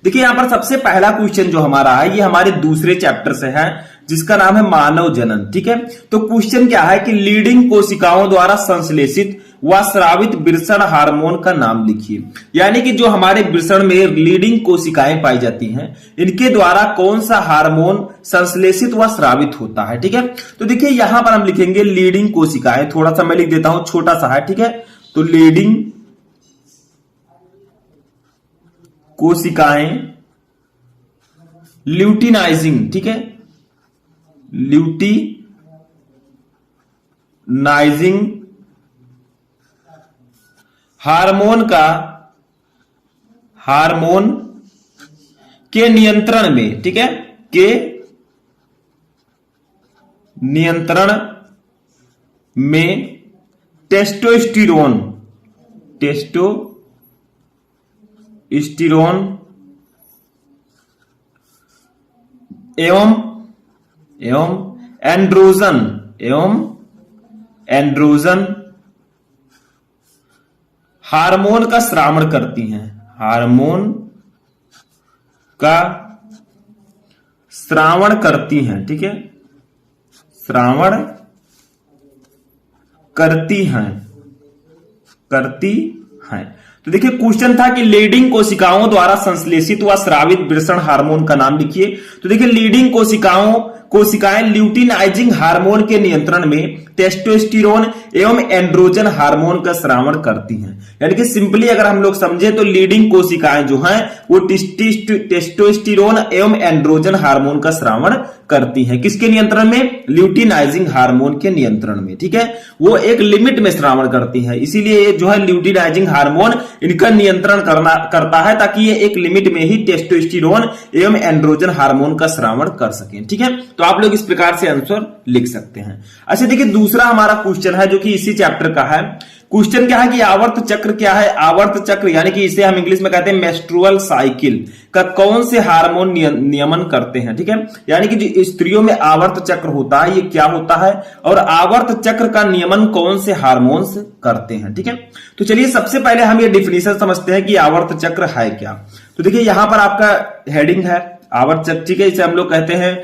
देखिए यहां पर सबसे पहला क्वेश्चन जो हमारा है ये हमारे दूसरे चैप्टर से है जिसका नाम है मानव जनन। ठीक है, तो क्वेश्चन क्या है कि लीडिंग कोशिकाओं द्वारा संश्लेषित व स्रावित वृषण हार्मोन का नाम लिखिए। यानी कि जो हमारे वृषण में लीडिंग कोशिकाएं पाई जाती हैं इनके द्वारा कौन सा हार्मोन संश्लेषित व स्रावित होता है। ठीक है, तो देखिए यहां पर हम लिखेंगे लीडिंग कोशिकाएं, थोड़ा सा मैं लिख देता हूं, छोटा सा है। ठीक है, तो लीडिंग कोशिकाएं ल्यूटिनाइजिंग, ठीक है, ल्यूटिनाइजिंग हार्मोन के नियंत्रण में, ठीक है, के नियंत्रण में टेस्टोस्टेरोन एवं एंड्रोजन हार्मोन का श्रावण करती हैं, हार्मोन का श्रावण करती हैं। ठीक है, श्रावण करती हैं। तो देखिए क्वेश्चन था कि लीडिंग कोशिकाओं द्वारा संश्लेषित व स्रावित वृषण हार्मोन का नाम लिखिए। तो देखिए लीडिंग कोशिकाएं ल्यूटिनाइजिंग हार्मोन के नियंत्रण में टेस्टोस्टेरोन एवं एंड्रोजन हार्मोन का श्रावण करती हैं। यानी कि सिंपली अगर हम लोग समझे तो लीडिंग कोशिकाएं जो हैं वो टेस्टोस्टेरोन एवं एंड्रोजन हार्मोन का श्रावण करती हैं। किसके नियंत्रण में? ल्यूटिनाइजिंग हार्मोन के नियंत्रण में। ठीक है, वो एक लिमिट में श्रावण करती हैं, इसीलिए जो है ल्यूटिनाइजिंग हार्मोन इनका नियंत्रण करता है ताकि ये एक लिमिट में ही टेस्टोस्टेरोन एवं एंड्रोजन हार्मोन का श्रावण कर सकें। ठीक है, तो आप लोग इस प्रकार से आंसर लिख सकते हैं। अच्छा देखिए दूसरा हमारा क्वेश्चन है जो कि इसी चैप्टर का है। क्वेश्चन क्या है कि आवर्त चक्र क्या है? आवर्त चक्र यानी कि इसे हम इंग्लिश में कहते हैं मेंस्ट्रुअल साइकिल का कौन से हार्मोन नियमन करते हैं। ठीक है, यानी कि जो स्त्रियों में आवर्त चक्र होता है ये क्या होता है और आवर्त चक्र का नियमन कौन से हार्मोन्स करते हैं। ठीक है, तो चलिए सबसे पहले हम ये डिफिनेशन समझते हैं कि आवर्त चक्र है क्या। तो देखिए यहां पर आपका हेडिंग है आवर्त चक्र। ठीक है, इसे हम लोग कहते हैं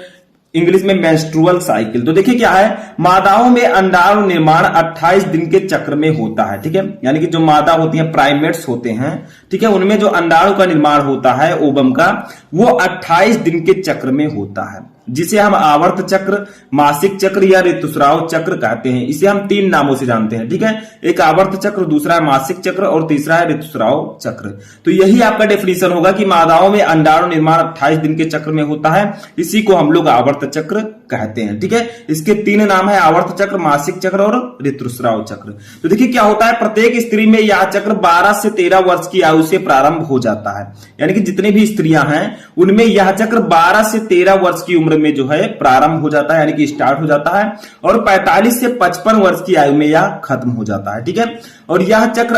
इंग्लिश में मेंस्ट्रुअल साइकिल। तो देखिए क्या है, मादाओं में अंडाणु निर्माण 28 दिन के चक्र में होता है। ठीक है, यानी कि जो मादा होती है प्राइमेट्स होते हैं, ठीक है, उनमें जो अंडाणु का निर्माण होता है ओवम का वो 28 दिन के चक्र में होता है, जिसे हम आवर्त चक्र, मासिक चक्र या ऋतुस्राव चक्र कहते हैं। इसे हम 3 नामों से जानते हैं। ठीक है, एक आवर्त चक्र, दूसरा है मासिक चक्र और तीसरा है ऋतुस्राव चक्र। तो यही आपका डेफिनेशन होगा कि मादाओं में अंडाणु निर्माण 28 दिन के चक्र में होता है, इसी को हम लोग आवर्त चक्र कहते हैं। ठीक है, इसके 3 नाम है आवर्त चक्र, मासिक चक्र और ऋतुस्राव चक्र। तो देखिए क्या होता है, प्रत्येक स्त्री में यह चक्र 12 से 13 वर्ष की आयु से प्रारंभ हो जाता है। यानी कि जितनी भी स्त्रियां हैं उनमें यह चक्र 12 से 13 वर्ष की उम्र में जो है प्रारंभ हो जाता है, यानी कि स्टार्ट हो जाता है, और 45 से 55 वर्ष की आयु में यह खत्म हो जाता है। ठीक है, और यह चक्र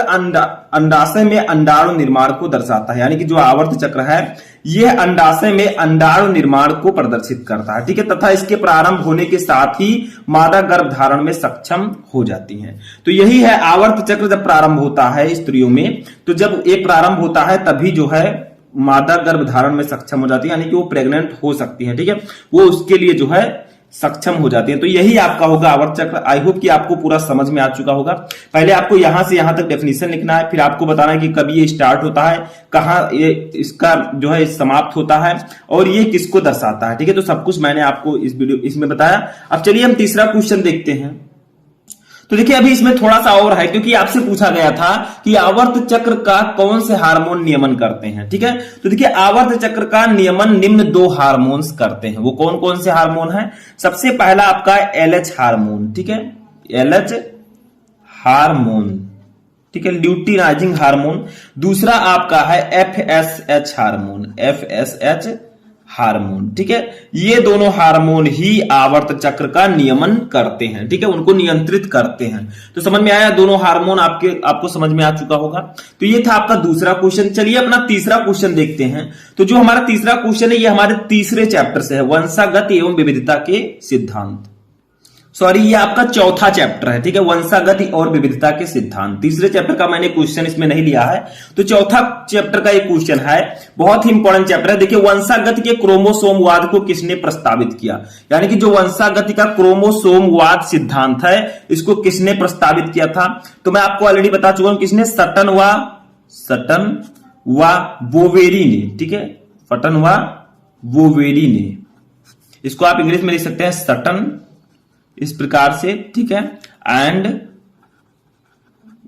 अंडाशय में अंडाणु निर्माण को दर्शाता है। यानी कि जो आवर्त चक्र है यह अंडाशय में अंडाणु निर्माण को प्रदर्शित करता है। ठीक है, तथा इसके प्रारंभ होने के साथ ही मादा गर्भ धारण में सक्षम हो जाती हैं। तो यही है आवर्त चक्र जब प्रारंभ होता है स्त्रियों में, तो जब ये प्रारंभ होता है तभी जो है मादा गर्भ धारण में सक्षम हो जाती है, यानी कि वो प्रेग्नेंट हो सकती है। ठीक है, वो उसके लिए जो है सक्षम हो जाती है। तो यही आपका होगा आवर्त चक्र। आई होप कि आपको पूरा समझ में आ चुका होगा। पहले आपको यहां से यहां तक डेफिनेशन लिखना है, फिर आपको बताना है कि कभी ये स्टार्ट होता है, कहां ये इसका जो है समाप्त होता है और ये किसको दर्शाता है। ठीक है, तो सब कुछ मैंने आपको इस वीडियो इसमें बताया। अब चलिए हम तीसरा क्वेश्चन देखते हैं। तो देखिए अभी इसमें थोड़ा सा और है, क्योंकि आपसे पूछा गया था कि आवर्त चक्र का कौन से हार्मोन नियमन करते हैं। ठीक है, तो देखिए आवर्त चक्र का नियमन निम्न 2 हार्मोन्स करते हैं। वो कौन कौन से हार्मोन हैं? सबसे पहला आपका LH हार्मोन। ठीक है, LH हार्मोन, ठीक है, ल्यूटिनाइजिंग हार्मोन। दूसरा आपका है FSH हार्मोन, FSH हार्मोन। ठीक है, ये दोनों हार्मोन ही आवर्त चक्र का नियमन करते हैं। ठीक है, उनको नियंत्रित करते हैं। तो समझ में आया, दोनों हार्मोन आपको समझ में आ चुका होगा। तो ये था आपका दूसरा क्वेश्चन। चलिए अपना तीसरा क्वेश्चन देखते हैं। तो जो हमारा तीसरा क्वेश्चन है ये हमारे तीसरे चैप्टर से है, वंशागत एवं विविधता के सिद्धांत। सॉरी, ये आपका चौथा चैप्टर है। ठीक है, वंशागति और विविधता के सिद्धांत। तीसरे चैप्टर का मैंने क्वेश्चन इसमें नहीं लिया है, तो चौथा चैप्टर का एक क्वेश्चन है, बहुत ही इंपॉर्टेंट चैप्टर है। देखिए, वंशागति के क्रोमोसोमवाद को किसने प्रस्तावित किया, यानी कि जो वंशागति का क्रोमोसोमवाद सिद्धांत है इसको किसने प्रस्तावित किया था। तो मैं आपको ऑलरेडी बता चुका हूं किसने, सटन व बोवेरी ने। ठीक है, सटन व बोवेरी ने। इसको आप इंग्लिश में लिख सकते हैं सटन, इस प्रकार से। ठीक है, एंड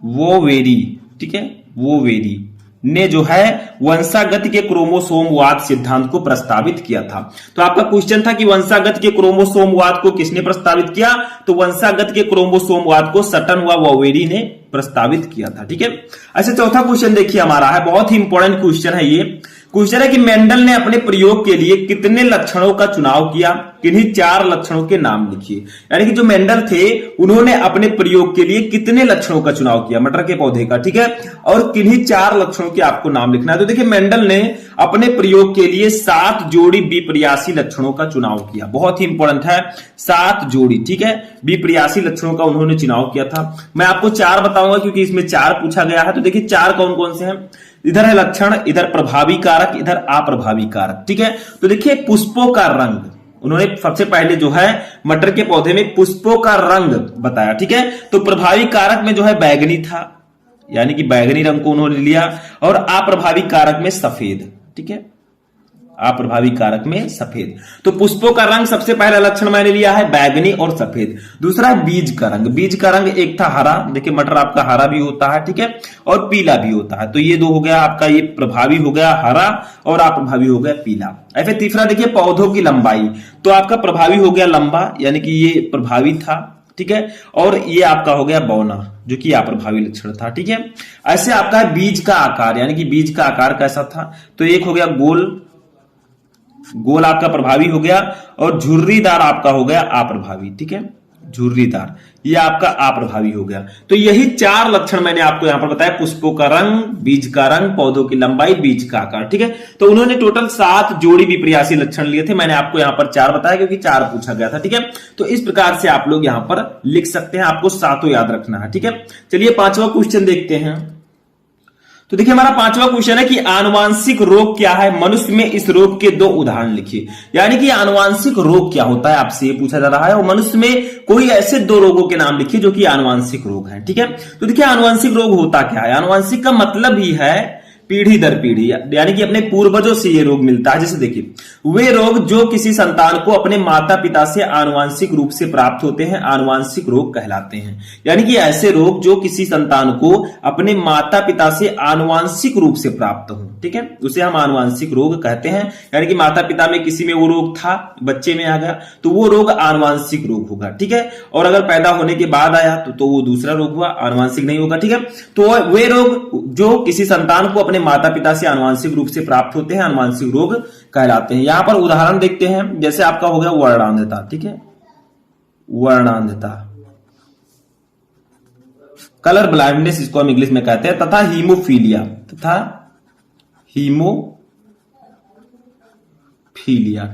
वोवेरी। ठीक है, वोवेरी ने जो है वंशागति के क्रोमोसोमवाद सिद्धांत को प्रस्तावित किया था। तो आपका क्वेश्चन था कि वंशागति के क्रोमोसोमवाद को किसने प्रस्तावित किया, तो वंशागति के क्रोमोसोमवाद को सटन व वोवेरी ने प्रस्तावित किया था। ठीक है, अच्छा चौथा क्वेश्चन देखिए हमारा है, बहुत ही इंपॉर्टेंट क्वेश्चन है ये। क्वेश्चन है कि मेंडल ने अपने प्रयोग के लिए कितने लक्षणों का चुनाव किया, किन्हीं 4 लक्षणों के नाम लिखिए। यानी कि जो मेंडल थे उन्होंने अपने प्रयोग के लिए कितने लक्षणों का चुनाव किया मटर के पौधे का। ठीक है, और किन्हीं 4 लक्षणों के आपको नाम लिखना है। तो देखिए, मेंडल ने अपने प्रयोग के लिए 7 जोड़ी विपर्यासी लक्षणों का चुनाव किया। बहुत ही इंपॉर्टेंट है, 7 जोड़ी। ठीक है, विपर्यासी लक्षणों का उन्होंने चुनाव किया था। मैं आपको 4 बताऊंगा क्योंकि इसमें 4 पूछा गया है। तो देखिए 4 कौन कौन से हैं, इधर है लक्षण, इधर प्रभावी कारक, इधर अप्रभावी कारक। ठीक है, तो देखिए पुष्पों का रंग, उन्होंने सबसे पहले जो है मटर के पौधे में पुष्पों का रंग बताया। ठीक है, तो प्रभावी कारक में जो है बैगनी था, यानी कि बैगनी रंग को उन्होंने लिया, और अप्रभावी कारक में सफेद। ठीक है, अप्रभावी कारक में सफेद। तो पुष्पों का रंग सबसे पहला लक्षण मैंने लिया है बैगनी और सफेद। दूसरा है बीज का रंग। बीज का रंग एक था हरा, देखिए मटर आपका हरा भी होता है। ठीक है, और पीला भी होता है। तो ये 2 हो गया आपका, ये प्रभावी हो गया हरा और अप्रभावी हो गया पीला। ऐसे तीसरा देखिए पौधों की लंबाई, तो आपका प्रभावी हो गया लंबा, यानी कि ये प्रभावी था। ठीक है, और ये आपका हो गया बौना, जो कि अप्रभावी लक्षण था। ठीक है, ऐसे आपका है बीज का आकार, यानी कि बीज का आकार कैसा था, तो एक हो गया गोल आपका प्रभावी हो गया, और झुर्रीदार आपका हो गया अप्रभावी। ठीक है, झुर्रीदार, ये आपका अप्रभावी हो गया। तो यही 4 लक्षण मैंने आपको यहां पर बताया, पुष्पों का रंग, बीज का रंग, पौधों की लंबाई, बीज का आकार। ठीक है, तो उन्होंने टोटल 7 जोड़ी विपर्यासी लक्षण लिए थे। मैंने आपको यहां पर 4 बताया क्योंकि 4 पूछा गया था। ठीक है, तो इस प्रकार से आप लोग यहां पर लिख सकते हैं, आपको 7 याद रखना है। ठीक है, चलिए 5वां क्वेश्चन देखते हैं। तो देखिए हमारा 5वां क्वेश्चन है कि आनुवांशिक रोग क्या है, मनुष्य में इस रोग के 2 उदाहरण लिखिए। यानी कि आनुवांशिक रोग क्या होता है आपसे ये पूछा जा रहा है, और मनुष्य में कोई ऐसे 2 रोगों के नाम लिखिए जो कि आनुवांशिक रोग हैं। ठीक है, तो देखिए आनुवांशिक रोग होता क्या है, आनुवांशिक का मतलब ही है पीढ़ी दर पीढ़ी, यानी कि अपने पूर्वजों से ये रोग मिलता है। जैसे देखिए, वे रोग जो किसी संतान को अपने माता पिता से आनुवांशिक रूप से प्राप्त होते हैं आनुवांशिक रोग कहलाते हैं। यानी कि ऐसे रोग जो किसी संतान को अपने माता पिता से आनुवांशिक रूप से प्राप्त हो, ठीक है, उसे हम आनुवांशिक रोग कहते हैं। यानी कि माता पिता में किसी में वो रोग था, बच्चे में आ गया, तो वो रोग आनुवांशिक रोग होगा। ठीक है, और अगर पैदा होने के बाद आया तो वो दूसरा रोग हुआ, आनुवांशिक नहीं होगा। ठीक है, तो वे रोग जो किसी संतान को अपने माता पिता से आनुवांशिक रूप से प्राप्त होते हैं आनुवांशिक रोग कहलाते हैं। यहां पर उदाहरण देखते हैं, जैसे आपका हो गया वर्णांधता। ठीक है, वर्णांधता, कलर ब्लाइंडनेस इसको हम इंग्लिश में कहते हैं, तथा हीमोफीलिया,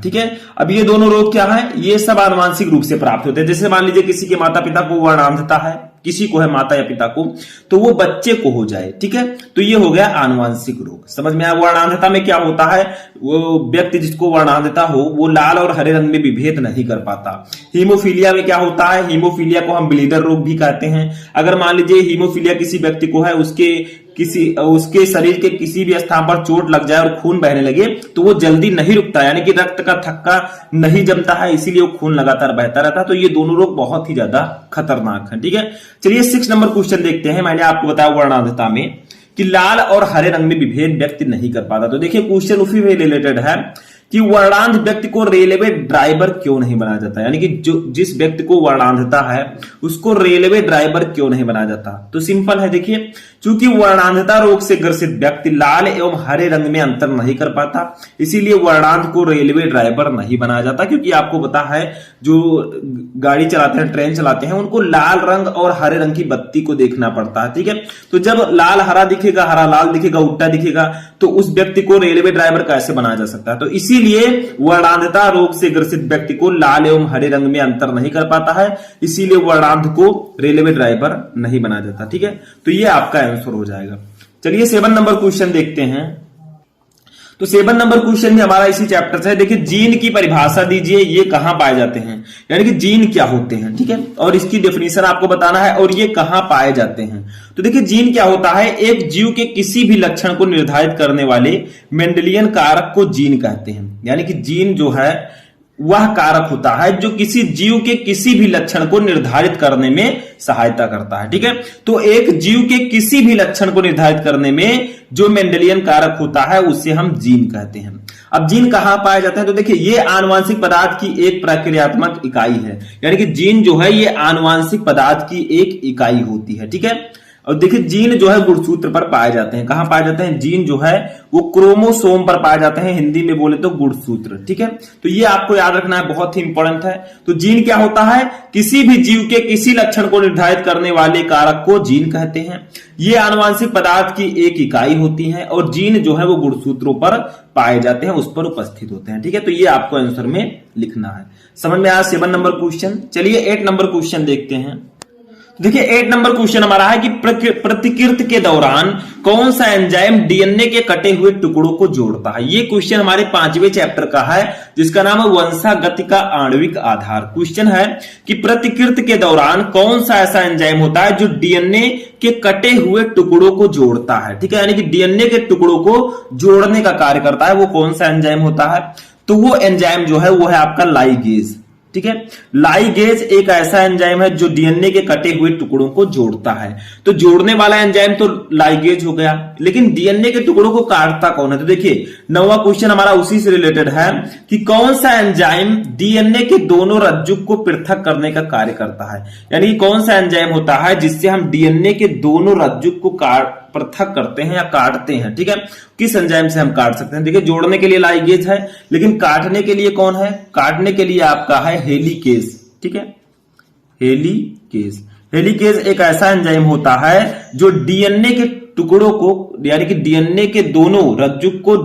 ठीक है। अब ये दोनों रोग क्या है, ये सब आनुवांशिक रूप से प्राप्त होते हैं। जैसे मान लीजिए किसी के माता पिता को वर्णांधता है, किसी को है माता या पिता को, तो वो बच्चे को हो जाए। ठीक है, तो ये हो गया आनुवांशिक रोग। समझ में आया। वर्णांधता में क्या होता है, वो व्यक्ति जिसको वर्णांधता हो वो लाल और हरे रंग में विभेद नहीं कर पाता। हीमोफीलिया में क्या होता है, हीमोफीलिया को हम ब्लीडर रोग भी कहते हैं। अगर मान लीजिए हीमोफीलिया किसी व्यक्ति को है, उसके शरीर के किसी भी स्थान पर चोट लग जाए और खून बहने लगे, तो वो जल्दी नहीं रुकता, यानी कि रक्त का थक्का नहीं जमता है, इसीलिए वो खून लगातार बहता रहता है। तो ये दोनों रोग बहुत ही ज्यादा खतरनाक है। ठीक है, चलिए 6 नंबर क्वेश्चन देखते हैं। मैंने आपको बताया वर्णांधता में कि लाल और हरे रंग में विभेद व्यक्ति नहीं कर पाता। तो देखिए क्वेश्चन उसी में रिलेटेड है कि वर्णांध व्यक्ति को रेलवे ड्राइवर क्यों नहीं बनाया जाता, यानी कि जो जिस व्यक्ति को वर्णांधता है उसको रेलवे ड्राइवर क्यों नहीं बनाया जाता। तो सिंपल है, देखिए चूंकि वर्णांधता रोग से ग्रसित व्यक्ति लाल एवं हरे रंग में अंतर नहीं कर पाता, इसीलिए वर्णांध को रेलवे ड्राइवर नहीं बनाया जाता। क्योंकि आपको पता है जो गाड़ी चलाते हैं, ट्रेन चलाते हैं, उनको लाल रंग और हरे रंग की बत्ती को देखना पड़ता है, ठीक है। तो जब लाल हरा दिखेगा, हरा लाल दिखेगा, उल्टा दिखेगा, तो उस व्यक्ति को रेलवे ड्राइवर कैसे बनाया जा सकता है। तो इसीलिए वर्णांधता रोग से ग्रसित व्यक्ति को लाल एवं हरे रंग में अंतर नहीं कर पाता है, इसीलिए वर्णांध को रेलवे ड्राइवर नहीं बनाया जाता, ठीक है। तो ये आपका आंसर हो जाएगा। चलिए 7 नंबर क्वेश्चन देखते हैं। तो 7 नंबर क्वेश्चन भी हमारा इसी चैप्टर से है। देखिए जीन की परिभाषा दीजिए, ये कहां पाए जाते हैं, यानी कि जीन क्या होते हैं, ठीक है, और इसकी डेफिनेशन आपको बताना है और ये कहां पाए जाते हैं। तो देखिए जीन क्या होता है, एक जीव के किसी भी लक्षण को निर्धारित करने वाले मेंडेलियन कारक को जीन कहते हैं। यानी कि जीन जो है वह कारक होता है जो किसी जीव के किसी भी लक्षण को निर्धारित करने में सहायता करता है, ठीक है। तो एक जीव के किसी भी लक्षण को निर्धारित करने में जो मेंडेलियन कारक होता है उसे हम जीन कहते हैं। अब जीन कहां पाए जाते हैं, तो देखिए ये आनुवांशिक पदार्थ की एक प्रक्रियात्मक इकाई है, यानी कि जीन जो है ये आनुवांशिक पदार्थ की एक इकाई होती है, ठीक है। और देखिए जीन जो है गुणसूत्र पर पाए जाते हैं। कहां पाए जाते हैं, जीन जो है वो क्रोमोसोम पर पाए जाते हैं, हिंदी में बोले तो गुणसूत्र, ठीक है। तो ये आपको याद रखना है, बहुत ही इंपॉर्टेंट है। तो जीन क्या होता है, किसी भी जीव के किसी लक्षण को निर्धारित करने वाले कारक को जीन कहते हैं। ये आनुवांशिक पदार्थ की एक इकाई होती है और जीन जो है वो गुणसूत्रों पर पाए जाते हैं, उस पर उपस्थित होते हैं, ठीक है। तो ये आपको आंसर में लिखना है। समझ में आया 7 नंबर क्वेश्चन। चलिए 8 नंबर क्वेश्चन देखते हैं। देखिए 8 नंबर क्वेश्चन हमारा है कि प्रतिकृति के दौरान कौन सा एंजाइम डीएनए के कटे हुए टुकड़ों को जोड़ता है। ये क्वेश्चन हमारे 5वें चैप्टर का है जिसका नाम है वंशागति का आणविक आधार। क्वेश्चन है कि प्रतिकृति के दौरान कौन सा ऐसा एंजाइम होता है जो डीएनए के कटे हुए टुकड़ों को जोड़ता है, ठीक है। यानी कि डीएनए के टुकड़ों को जोड़ने का कार्य करता है, वो कौन सा एंजाइम होता है। तो वो एंजाइम जो है वो है आपका लाइगेज, ठीक है। लाइगेज एक ऐसा एंजाइम है जो डीएनए के कटे हुए टुकड़ों को जोड़ता है। तो जोड़ने वाला एंजाइम तो लाइगेज हो गया, लेकिन डीएनए के टुकड़ों को काटता कौन है। तो देखिए 9वां क्वेश्चन हमारा उसी से रिलेटेड है कि कौन सा एंजाइम डीएनए के दोनों रज्जुक को पृथक करने का कार्य करता है। यानी कि कौन सा एंजाइम होता है जिससे हम डीएनए के दोनों रज्जुक को पृथक करते हैं या काटते हैं, ठीक है। किस एंजाइम से हम काट सकते हैं, देखिए जोड़ने के लिए लाइगेज है, लेकिन काटने के लिए कौन है, काटने के लिए आपका है हेलिकेज, ठीक है। हेलिकेज, हेलिकेज एक ऐसा एंजाइम होता है जो डीएनए के टुकड़ों को यानी कि डीएनए के दोनों रज्जुक को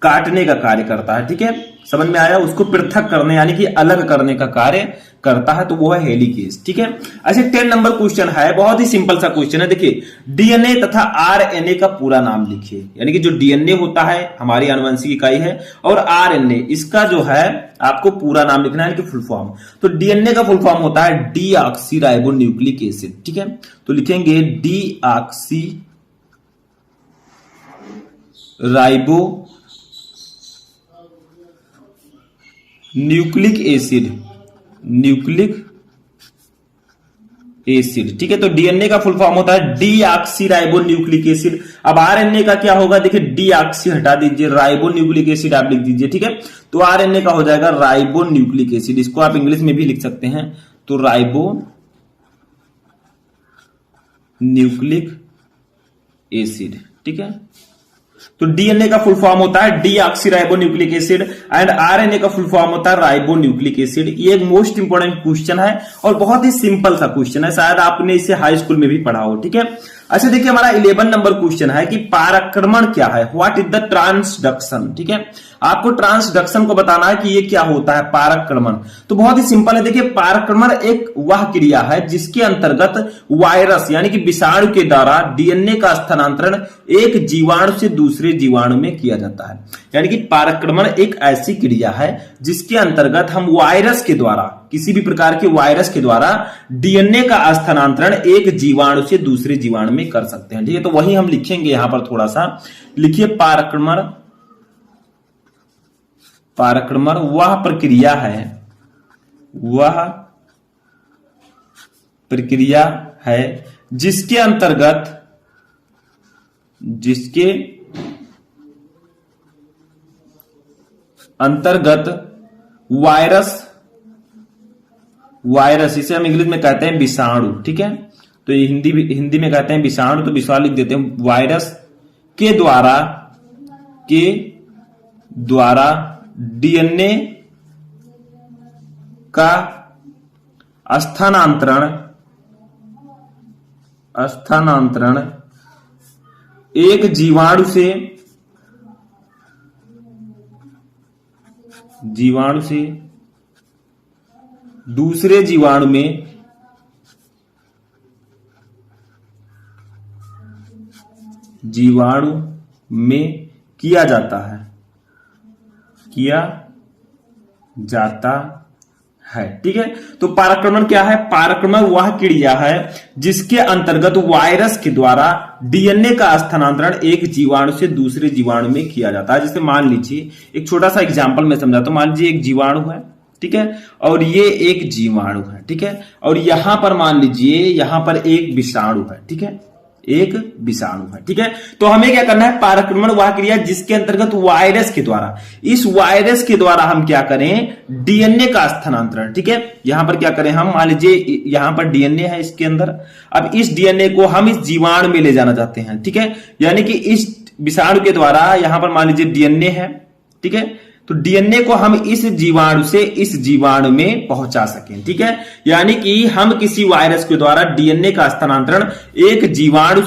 काटने का कार्य करता है, ठीक है। समझ में आया, उसको पृथक करने यानी कि अलग करने का कार्य करता है, तो वो है हेलिकेज, ठीक है। अच्छा 10 नंबर क्वेश्चन है, बहुत ही सिंपल सा क्वेश्चन है। देखिए डीएनए तथा आरएनए का पूरा नाम लिखिए। यानी कि जो डीएनए होता है हमारी आनुवंशिक इकाई है और आरएनए इसका जो है आपको पूरा नाम लिखना है, यानी कि फुल फॉर्म। तो डीएनए का फुल फॉर्म होता है डीऑक्सी राइबो न्यूक्लिक एसिड, ठीक है। तो लिखेंगे deoxy ribo nucleic acid, nucleic acid, ठीक है। तो डीएनए का फुल फॉर्म होता है डीऑक्सी राइबो न्यूक्लिक एसिड। अब आरएनए का क्या होगा, देखिए डीऑक्सी हटा दीजिए, राइबो न्यूक्लिक एसिड आप लिख दीजिए, ठीक है। तो आरएनए का हो जाएगा राइबो न्यूक्लिक एसिड। इसको आप इंग्लिश में भी लिख सकते हैं, तो राइबो न्यूक्लिक एसिड, ठीक है। तो डीएनए का फुल फॉर्म होता है deoxy ribo nucleic acid and RNA का फुल फॉर्म होता है राइबो न्यूक्लिक एसिड। ये एक मोस्ट इंपोर्टेंट क्वेश्चन है और बहुत ही सिंपल सा क्वेश्चन है, शायद आपने इसे हाई स्कूल में भी पढ़ा हो, ठीक है। अच्छा देखिए हमारा 11 नंबर क्वेश्चन है कि पारक्रमण क्या है, व्हाट इज द ट्रांसडक्शन, ठीक है। आपको ट्रांसडक्शन को बताना है कि ये क्या होता है पारक्रमण। तो बहुत ही सिंपल है, देखिए पारक्रमण एक वह क्रिया है जिसके अंतर्गत वायरस यानी कि विषाणु के द्वारा डीएनए का स्थानांतरण एक जीवाणु से दूसरे जीवाणु में किया जाता है। यानी कि पारक्रमण एक ऐसी क्रिया है जिसके अंतर्गत हम वायरस के द्वारा, किसी भी प्रकार के वायरस के द्वारा डीएनए का स्थानांतरण एक जीवाणु से दूसरे जीवाणु में कर सकते हैं, ठीक है। तो वही हम लिखेंगे यहां पर, थोड़ा सा लिखिए पारक्रमण। पारक्रमण वह प्रक्रिया है, वह प्रक्रिया है जिसके अंतर्गत वायरस इसे हम इंग्लिश में कहते हैं विषाणु, ठीक है। तो ये हिंदी में कहते हैं विषाणु, तो विषाणु लिख देते हैं। वायरस के द्वारा डीएनए का स्थानांतरण एक जीवाणु से दूसरे जीवाणु में किया जाता है, ठीक है। तो पारक्रमण क्या है? पारक्रमण वह क्रिया है जिसके अंतर्गत वायरस के द्वारा डीएनए का स्थानांतरण एक जीवाणु से दूसरे जीवाणु में किया जाता है। जैसे मान लीजिए एक छोटा सा एग्जांपल मैं समझाता हूं। मान लीजिए एक जीवाणु है, ठीक है, और ये एक जीवाणु है, ठीक है, और यहां पर मान लीजिए यहां पर एक विषाणु है, ठीक है, एक विषाणु है, ठीक है। तो हमें क्या करना है? पारक्रमण वह क्रिया जिसके अंतर्गत वायरस के द्वारा, इस वायरस के द्वारा हम क्या करें? डीएनए का स्थानांतरण, ठीक है। यहां पर क्या करें हम? मान लीजिए यहां पर डीएनए है इसके अंदर, अब इस डीएनए को हम इस जीवाणु में ले जाना चाहते हैं, ठीक है। यानी कि इस विषाणु के द्वारा यहां पर मान लीजिए डीएनए है, ठीक है, तो डीएनए को हम इस जीवाणु से इस जीवाणु में पहुंचा सकें, ठीक है। यानी कि हम किसी वायरस के द्वारा डीएनए का स्थानांतरण एक जीवाणु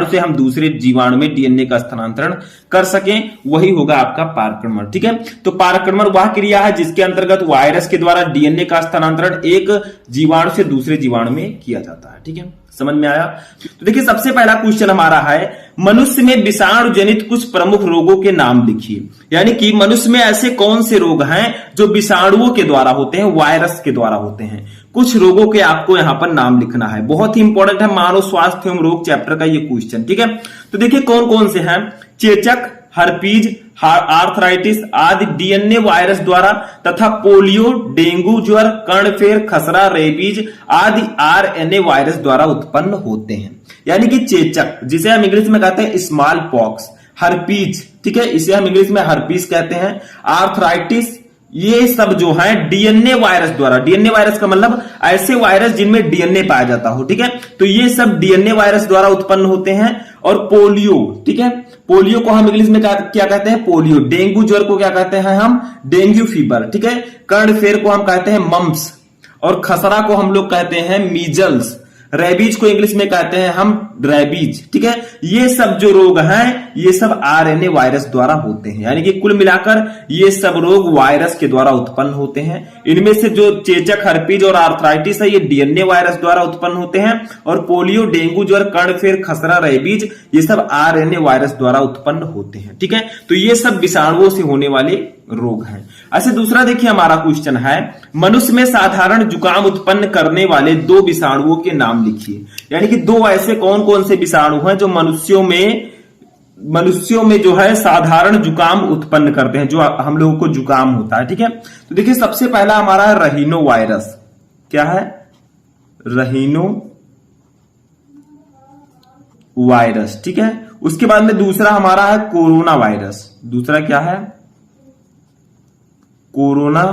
से हम दूसरे जीवाणु में डीएनए का स्थानांतरण कर सकें, वही होगा आपका पारक्रमण, ठीक है। तो पारक्रमण वह क्रिया है जिसके अंतर्गत वायरस के द्वारा डीएनए का स्थानांतरण एक जीवाणु से दूसरे जीवाणु में किया जाता है, ठीक है। समझ में आया? तो देखिए सबसे पहला क्वेश्चन हमारा है, मनुष्य में विषाणु जनित कुछ प्रमुख रोगों के नाम लिखिए। यानी कि मनुष्य में ऐसे कौन से रोग हैं जो विषाणुओं के द्वारा होते हैं, वायरस के द्वारा होते हैं। कुछ रोगों के आपको यहां पर नाम लिखना है, बहुत ही इंपॉर्टेंट है मानव स्वास्थ्य एवं रोग चैप्टर का ये क्वेश्चन, ठीक है। तो देखिए कौन कौन से हैं? चेचक, हर्पीज, आर्थराइटिस आदि डीएनए वायरस द्वारा तथा पोलियो, डेंगू ज्वर, कर्णफेर, खसरा, रेबीज आदि आरएनए वायरस द्वारा उत्पन्न होते हैं। यानी कि चेचक जिसे हम इंग्लिश में कहते हैं स्मॉल पॉक्स, हर्पीज, ठीक है, इसे हम इंग्लिश में हर्पीज कहते हैं, आर्थराइटिस, ये सब जो है डीएनए वायरस द्वारा, डीएनए वायरस का मतलब ऐसे वायरस जिनमें डीएनए पाया जाता हो, ठीक है, तो ये सब डीएनए वायरस द्वारा उत्पन्न होते हैं। और पोलियो, ठीक है, पोलियो को हम इंग्लिश में क्या कहते हैं? पोलियो। डेंगू ज्वर को क्या कहते हैं हम? डेंगू फीवर, ठीक है। कर्णफेर को हम कहते हैं मम्प्स, और खसरा को हम लोग कहते हैं मीजल्स, रेबीज को इंग्लिश में कहते हैं हम रेबीज, ठीक है। ये सब जो रोग हैं ये सब आरएनए वायरस द्वारा होते हैं। यानी कि कुल मिलाकर ये सब रोग वायरस के द्वारा उत्पन्न होते हैं। इनमें से जो चेचक, हर्पीज और आर्थराइटिस है ये डीएनए वायरस द्वारा उत्पन्न होते हैं, और पोलियो, डेंगू ज्वर, कर्णफेर, खसरा, रेबीज ये सब आरएनए वायरस द्वारा उत्पन्न होते हैं, ठीक है। तो ये सब विषाणुओं से होने वाले रोग हैं। ऐसे दूसरा देखिए हमारा क्वेश्चन है, मनुष्य में साधारण जुकाम उत्पन्न करने वाले 2 विषाणुओं के नाम लिखिए। यानी कि 2 ऐसे कौन कौन से विषाणु हैं जो मनुष्यों में जो है साधारण जुकाम उत्पन्न करते हैं, जो हम लोगों को जुकाम होता है, ठीक है। तो देखिए सबसे पहला हमारा है रहीनो वायरस। क्या है? रहीनो वायरस, ठीक है। उसके बाद में दूसरा हमारा है कोरोना वायरस। दूसरा क्या है? कोरोना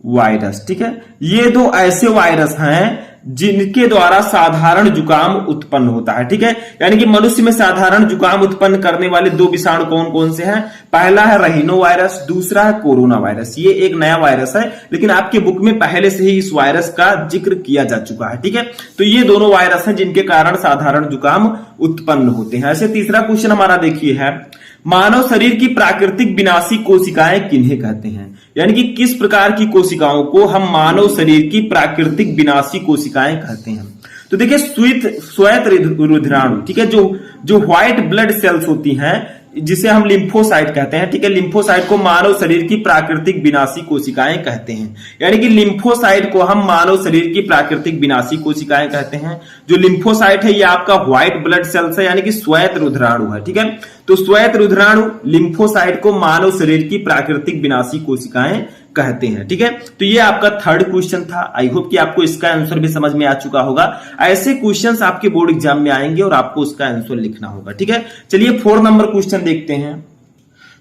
वायरस, ठीक है। ये 2 ऐसे वायरस हैं जिनके द्वारा साधारण जुकाम उत्पन्न होता है, ठीक है। यानी कि मनुष्य में साधारण जुकाम उत्पन्न करने वाले 2 विषाणु कौन कौन से हैं? पहला है रहीनो वायरस, दूसरा है कोरोना वायरस। ये एक नया वायरस है, लेकिन आपके बुक में पहले से ही इस वायरस का जिक्र किया जा चुका है, ठीक है। तो ये दोनों वायरस हैं जिनके कारण साधारण जुकाम उत्पन्न होते हैं। ऐसे तीसरा क्वेश्चन हमारा देखिए है, मानव शरीर की प्राकृतिक विनाशी कोशिकाएं किन्हें कहते हैं? यानी कि किस प्रकार की कोशिकाओं को हम मानव शरीर की प्राकृतिक विनाशी कोशिकाएं कहते हैं? तो देखिए श्वेत रुधिराणु, ठीक है, जो व्हाइट ब्लड सेल्स होती हैं जिसे हम लिम्फोसाइट कहते हैं, ठीक है। लिम्फोसाइट को मानव शरीर की प्राकृतिक विनाशी कोशिकाएं कहते हैं। यानी कि लिम्फोसाइट को हम मानव शरीर की प्राकृतिक विनाशी कोशिकाएं कहते हैं। जो लिम्फोसाइट है ये आपका व्हाइट ब्लड सेल्स है, यानी कि श्वेत रुधिराणु है, ठीक है। तो श्वेत रुधिराणु लिम्फोसाइट को मानव शरीर की प्राकृतिक विनाशी कोशिकाएं कहते हैं, ठीक है। तो ये आपका थर्ड क्वेश्चन था। आई होप कि आपको इसका आंसर भी समझ में आ चुका होगा। ऐसे क्वेश्चंस आपके बोर्ड एग्जाम में आएंगे और आपको उसका आंसर लिखना होगा, ठीक है। चलिए 4 नंबर क्वेश्चन देखते हैं।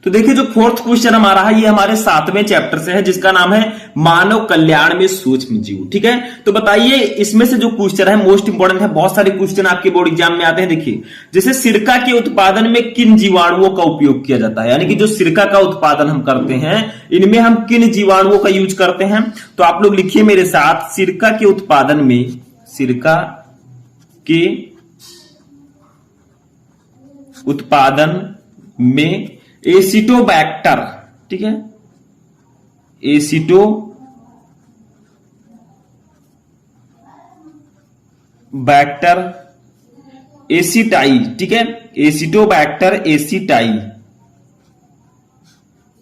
तो देखिए जो फोर्थ क्वेश्चन हमारा है ये हमारे 7वें चैप्टर से है, जिसका नाम है मानव कल्याण में सूक्ष्म जीव। ठीक है, तो बताइए इसमें से जो क्वेश्चन है मोस्ट इंपोर्टेंट है, बहुत सारे क्वेश्चन आपके बोर्ड एग्जाम में आते हैं। देखिए जैसे सिरका के उत्पादन में किन जीवाणुओं का उपयोग किया जाता है, यानी कि जो सिरका का उत्पादन हम करते हैं इनमें हम किन जीवाणुओं का यूज करते हैं। तो आप लोग लिखिए मेरे साथ, सिरका के उत्पादन में, सिरका के उत्पादन में एसिटोबैक्टर, ठीक है, एसिटोबैक्टर एसिटाई, ठीक है, एसिटोबैक्टर एसिटाई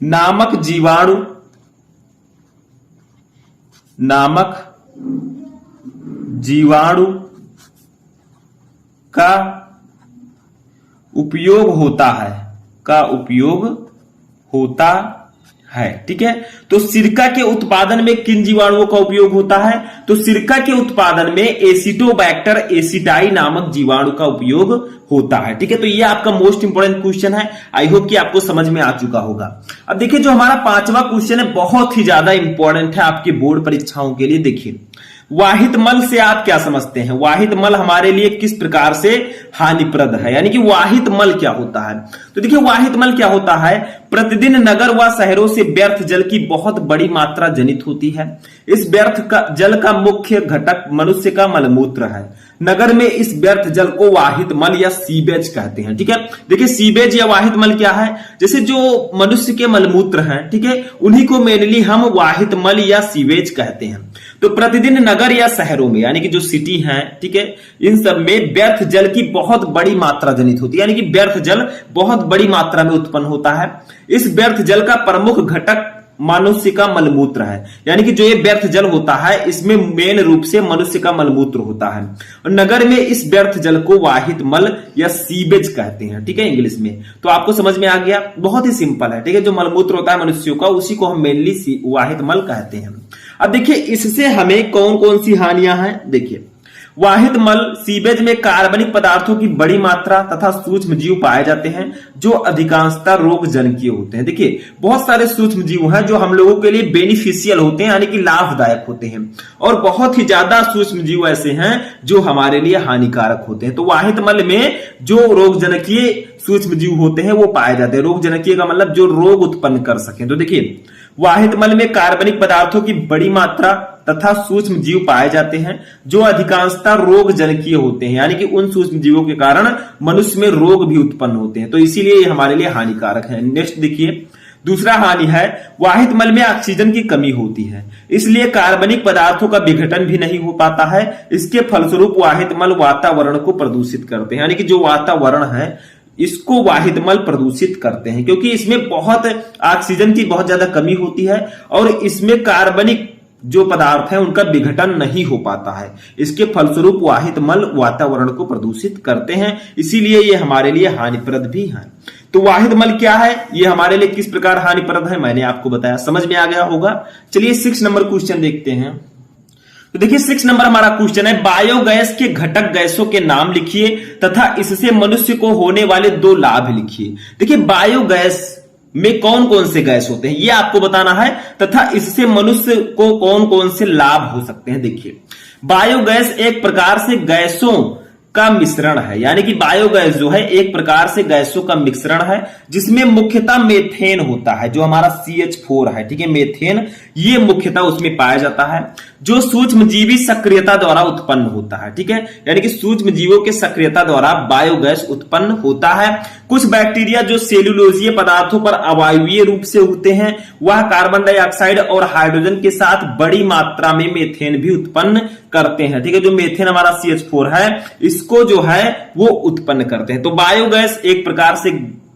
नामक जीवाणु का उपयोग होता है, ठीक है। तो सिरका के उत्पादन में किन जीवाणुओं का उपयोग होता है, तो सिरका के उत्पादन में एसिटोबैक्टर एसिटाई नामक जीवाणु का उपयोग होता है, ठीक है। तो ये आपका मोस्ट इंपोर्टेंट क्वेश्चन है, आई होप कि आपको समझ में आ चुका होगा। अब देखिए जो हमारा 5वां क्वेश्चन है बहुत ही ज्यादा इंपॉर्टेंट है आपके बोर्ड परीक्षाओं के लिए। देखिए वाहित मल से आप क्या समझते हैं, वाहित मल हमारे लिए किस प्रकार से हानिप्रद है, यानी कि वाहित मल क्या होता है। तो देखिए वाहित मल क्या होता है, प्रतिदिन नगर व शहरों से व्यर्थ जल की बहुत बड़ी मात्रा जनित होती है। इस व्यर्थ जल का मुख्य घटक मनुष्य का मलमूत्र है। नगर में इस व्यर्थ जल को वाहित मल या सीवेज कहते हैं, ठीक है। देखिए सीवेज या वाहित मल क्या है, जैसे जो मनुष्य के मलमूत्र हैं, ठीक है, उन्हीं को मेनली हम वाहित मल या सीवेज कहते हैं। तो प्रतिदिन नगर या शहरों में, यानी कि जो सिटी है, ठीक है, इन सब में व्यर्थ जल की बहुत बड़ी मात्रा जनित होती है, यानी कि व्यर्थ जल बहुत बड़ी मात्रा में उत्पन्न होता है। इस व्यर्थ जल का प्रमुख घटक मनुष्य का मलमूत्र है, यानी कि जो ये व्यर्थ जल होता है इसमें मेन रूप से मनुष्य का मलमूत्र होता है। और नगर में इस व्यर्थ जल को वाहित मल या सीवेज कहते हैं, ठीक है, इंग्लिश में। तो आपको समझ में आ गया, बहुत ही सिंपल है, ठीक है। जो मलमूत्र होता है मनुष्यों का उसी को हम मेनली वाहित मल कहते हैं। अब देखिए इससे हमें कौन कौन सी हानियां हैं। देखिए वाहित मल सीवेज में कार्बनिक पदार्थों की बड़ी मात्रा तथा सूक्ष्म जीव पाए जाते हैं जो अधिकांशतः रोग जनकीय होते हैं। देखिए बहुत सारे सूक्ष्म जीव हैं जो हम लोगों के लिए बेनिफिशियल होते हैं, यानी कि लाभदायक होते हैं, और बहुत ही ज्यादा सूक्ष्म जीव ऐसे हैं जो हमारे लिए हानिकारक होते हैं। तो वाहित मल में जो रोग जनकीय सूक्ष्म जीव होते हैं वो पाए जाते हैं। रोग जनकीय का मतलब जो रोग उत्पन्न कर सके। तो देखिए वाहित मल में कार्बनिक पदार्थों की बड़ी मात्रा तथा सूक्ष्म जीव पाए जाते हैं जो अधिकांशतः रोग जनकीय होते हैं, यानी कि उन सूक्ष्म जीवों के कारण मनुष्य में रोग भी उत्पन्न होते हैं। तो इसीलिए ये हमारे लिए हानिकारक है। नेक्स्ट देखिए दूसरा हानि है वाहित मल में ऑक्सीजन की कमी होती है, इसलिए कार्बनिक पदार्थों का विघटन भी नहीं हो पाता है। इसके फलस्वरूप वाहित मल वातावरण को प्रदूषित करते हैं, यानी कि जो वातावरण है इसको वाहित मल प्रदूषित करते हैं, क्योंकि इसमें बहुत ऑक्सीजन की बहुत ज्यादा कमी होती है और इसमें कार्बनिक जो पदार्थ है उनका विघटन नहीं हो पाता है। इसके फलस्वरूप वाहित मल वातावरण को प्रदूषित करते हैं, इसीलिए ये हमारे लिए हानिप्रद भी है। तो वाहित मल क्या है, ये हमारे लिए किस प्रकार हानिप्रद है, मैंने आपको बताया, समझ में आ गया होगा। चलिए 6 नंबर क्वेश्चन देखते हैं। तो देखिए 6 नंबर हमारा क्वेश्चन है, बायोगैस के घटक गैसों के नाम लिखिए तथा इससे मनुष्य को होने वाले 2 लाभ लिखिए। देखिए बायोगैस में कौन कौन से गैस होते हैं ये आपको बताना है तथा इससे मनुष्य को कौन कौन से लाभ हो सकते हैं। देखिए बायोगैस एक प्रकार से गैसों का मिश्रण है, यानी कि बायोगैस जो है एक प्रकार से गैसों का मिश्रण है जिसमें मुख्यतः मेथेन होता है, जो हमारा CH4 है, ठीक है, मेथेन ये मुख्यतः उसमें पाया जाता है जो सूक्ष्मजीवी सक्रियता द्वारा उत्पन्न होता है, ठीक है, यानी कि सूक्ष्म जीवों के सक्रियता द्वारा बायोगैस उत्पन्न होता है। कुछ बैक्टीरिया जो सेलुलोजीय पदार्थों पर अवायवीय रूप से उगते हैं वह कार्बन डाइऑक्साइड और हाइड्रोजन के साथ बड़ी मात्रा में मेथेन भी उत्पन्न करते हैं, ठीक है। जो मेथेन हमारा CH4 है इसको जो है वो उत्पन्न करते हैं। तो बायोगैस एक प्रकार से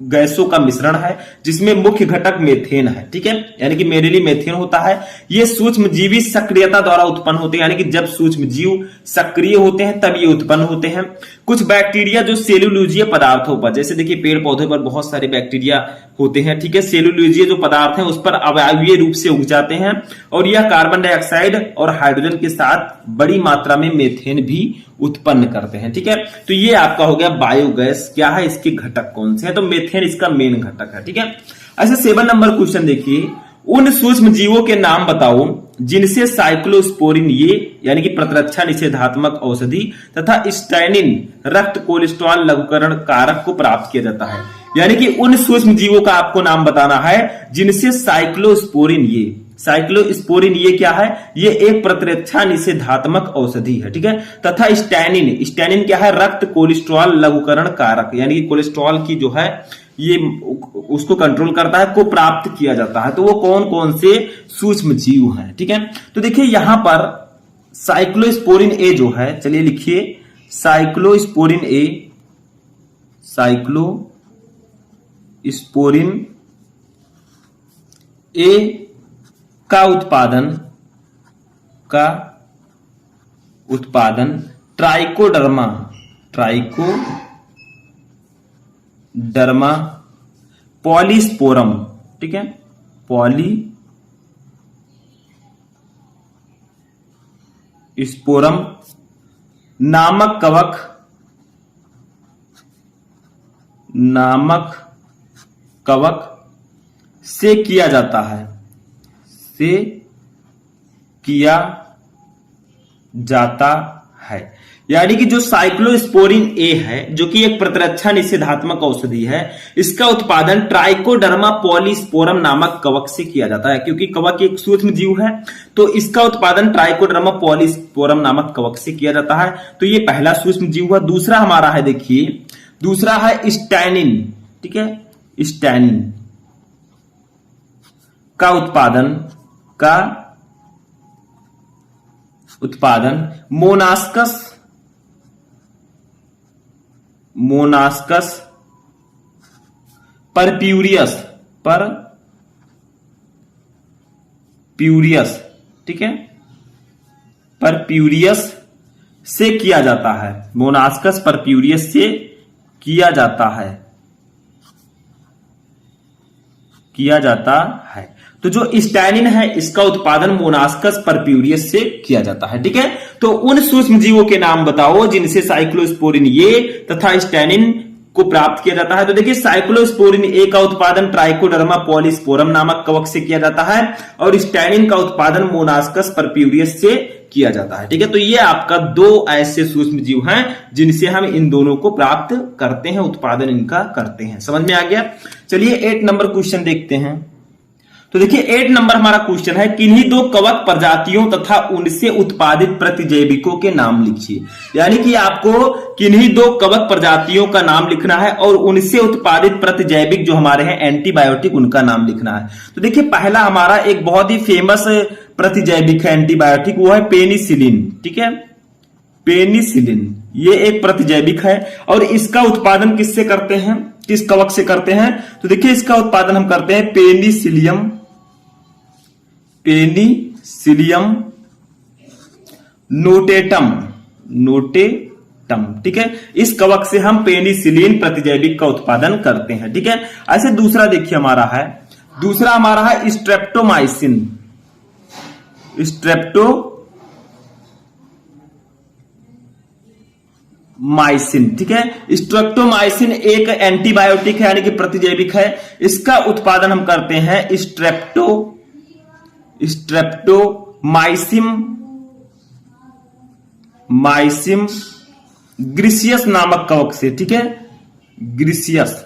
गैसों का मिश्रण है जिसमें मुख्य घटक मेथेन है, ठीक है, यानी कि मेनली मेथेन होता है। ये सूक्ष्मजीवी सक्रियता द्वारा उत्पन्न होते हैं, यानी कि जब सूक्ष्म जीव सक्रिय होते हैं तब ये उत्पन्न होते हैं। कुछ बैक्टीरिया जो सेलुलोजीय पदार्थों पर, जैसे देखिए पेड़ पौधे पर बहुत सारे बैक्टीरिया होते हैं, ठीक है, सेलुलोजीय जो पदार्थ हैं उस पर अवायवीय रूप से उग जाते हैं और यह कार्बन डाइऑक्साइड और हाइड्रोजन के साथ बड़ी मात्रा में मेथेन भी उत्पन्न करते हैं, ठीक है। तो ये आपका हो गया बायोगैस क्या है, इसके घटक कौन से हैं, तो मेथेन इसका मेन घटक है, ठीक है। अच्छा 7 नंबर क्वेश्चन देखिए, उन सूक्ष्म जीवों के नाम बताओ जिनसे साइक्लोस्पोरिन ये यानी कि प्रतिरक्षा निषेधात्मक औषधि तथा स्टैनिन रक्त कोलेस्ट्रॉल लघुकरण कारक को प्राप्त किया जाता है। यानी कि उन सूक्ष्म जीवों का आपको नाम बताना है जिनसे साइक्लोस्पोरिन ये क्या है, ये एक प्रतिरक्षा निषेधात्मक औषधि है, ठीक है। तथा स्टैनिन क्या है, रक्त कोलेस्ट्रॉल लघुकरण कारक यानी कि कोलेस्ट्रॉल की जो है ये उसको कंट्रोल करता है, को प्राप्त किया जाता है। तो वो कौन कौन से सूक्ष्म जीव हैं, ठीक है। तो देखिए यहां पर साइक्लोस्पोरिन ए जो है, चलिए लिखिए साइक्लोस्पोरिन ए का उत्पादन ट्राइकोडर्मा पॉलीस्पोरम, ठीक है, पॉलीस्पोरम नामक कवक से किया जाता है। यानी कि जो साइक्लोस्पोरिन ए है जो कि एक प्रतिरक्षा निषेधात्मक औषधि है, इसका उत्पादन ट्राइकोडर्मा पॉलीस्पोरम नामक कवक से किया जाता है। क्योंकि कवक एक सूक्ष्म जीव है तो इसका उत्पादन ट्राइकोडर्मा पॉलीस्पोरम नामक कवक से किया जाता है। तो ये पहला सूक्ष्म जीव हुआ। दूसरा हमारा है, देखिए दूसरा है स्टैनिन, ठीक है। स्टैनिन का उत्पादन मोनास्कस परप्यूरियस, ठीक है, परप्यूरियस से किया जाता है। मोनास्कस परप्यूरियस से किया जाता है। तो जो स्टैनिन है इसका उत्पादन मोनास्कस परप्यूरियस से किया जाता है, ठीक है। तो उन सूक्ष्म जीवों के नाम बताओ जिनसे साइक्लोस्पोरिन ये तथा स्टैनिन को प्राप्त किया जाता है। तो देखिए साइक्लोस्पोरिन ए का उत्पादन ट्राइकोडर्मा पॉलीस्पोरम नामक कवक से किया जाता है और स्टैनिन का उत्पादन मोनास्कस परप्यूरियस से किया जाता है, ठीक है। तो ये आपका दो ऐसे सूक्ष्म जीव हैं जिनसे हम इन दोनों को प्राप्त करते हैं, उत्पादन इनका करते हैं। समझ में आ गया। चलिए 8 नंबर क्वेश्चन देखते हैं। तो देखिए 8 नंबर हमारा क्वेश्चन है, किन्हीं दो कवक प्रजातियों तथा उनसे उत्पादित प्रतिजैविकों के नाम लिखिए। यानी कि आपको किन्हीं दो कवक प्रजातियों का नाम लिखना है और उनसे उत्पादित प्रतिजैविक जो हमारे हैं एंटीबायोटिक, उनका नाम लिखना है। तो देखिए पहला हमारा एक बहुत ही फेमस प्रतिजैविक है एंटीबायोटिक, वो है पेनिसिलिन, ठीक है। पेनिसिलिन ये एक प्रतिजैविक है और इसका उत्पादन किससे करते हैं, किस कवक से करते हैं। तो देखिए इसका उत्पादन हम करते हैं पेनिसिलियम नोटेटम, ठीक है। इस कवक से हम पेनिसिलिन प्रतिजैविक का उत्पादन करते हैं, ठीक है। ऐसे दूसरा देखिए हमारा है स्ट्रेप्टोमाइसिन, ठीक है। स्ट्रेप्टोमाइसिन एक एंटीबायोटिक है यानी कि प्रतिजैविक है। इसका उत्पादन हम करते हैं स्ट्रेप्टोमाइसिम ग्रिसियस नामक कवक से, ठीक है। ग्रिसियस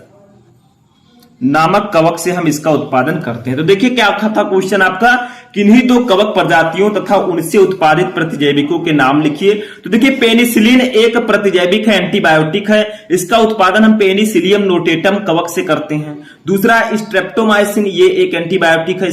नामक कवक से हम इसका उत्पादन करते हैं। तो देखिए क्या था क्वेश्चन आपका, किन्हीं दो कवक प्रजातियों तथा उनसे उत्पादित प्रतिजैविकों के नाम लिखिए। तो देखिए पेनिसिलिन एक प्रतिजैविक है, एंटीबायोटिक है। इसका उत्पादन हम पेनिसिलियम नोटेटम कवक से करते हैं। दूसरा स्ट्रेप्टोमाइसिन ये एक एंटीबायोटिक है,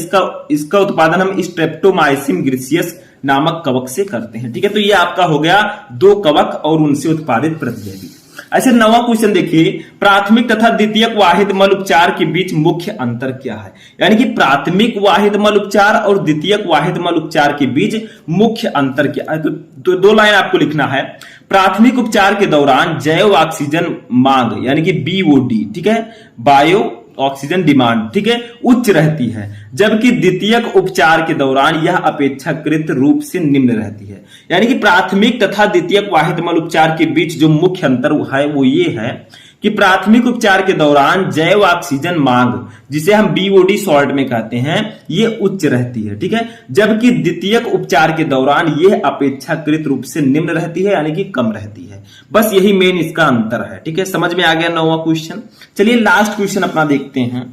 इसका उत्पादन हम स्ट्रेप्टोमाइसिन ग्रिसियस नामक कवक से करते हैं, ठीक है। तो ये आपका हो गया दो कवक और उनसे उत्पादित प्रतिजैविक। ऐसे 9वां क्वेश्चन देखिए, प्राथमिक तथा द्वितीयक वाहिद मल उपचार के बीच मुख्य अंतर क्या है। यानी कि प्राथमिक वाहिद मल उपचार और द्वितीयक वाहिद मल उपचार के बीच मुख्य अंतर क्या है। तो दो लाइन आपको लिखना है। प्राथमिक उपचार के दौरान जैव ऑक्सीजन मांग यानी कि बीओडी, ठीक है, बायो ऑक्सीजन डिमांड, ठीक है, उच्च रहती है, जबकि द्वितीयक उपचार के दौरान यह अपेक्षाकृत रूप से निम्न रहती है। यानी कि प्राथमिक तथा द्वितीयक वाहिद मल उपचार के बीच जो मुख्य अंतर है वो ये है कि प्राथमिक उपचार के दौरान जैव ऑक्सीजन मांग, जिसे हम बीओडी शॉर्ट में कहते हैं, ये उच्च रहती है, ठीक है, जबकि द्वितीयक उपचार के दौरान यह अपेक्षाकृत रूप से निम्न रहती है, यानी कि कम रहती है। बस यही मेन इसका अंतर है, ठीक है। समझ में आ गया 9वां क्वेश्चन। चलिए लास्ट क्वेश्चन अपना देखते हैं।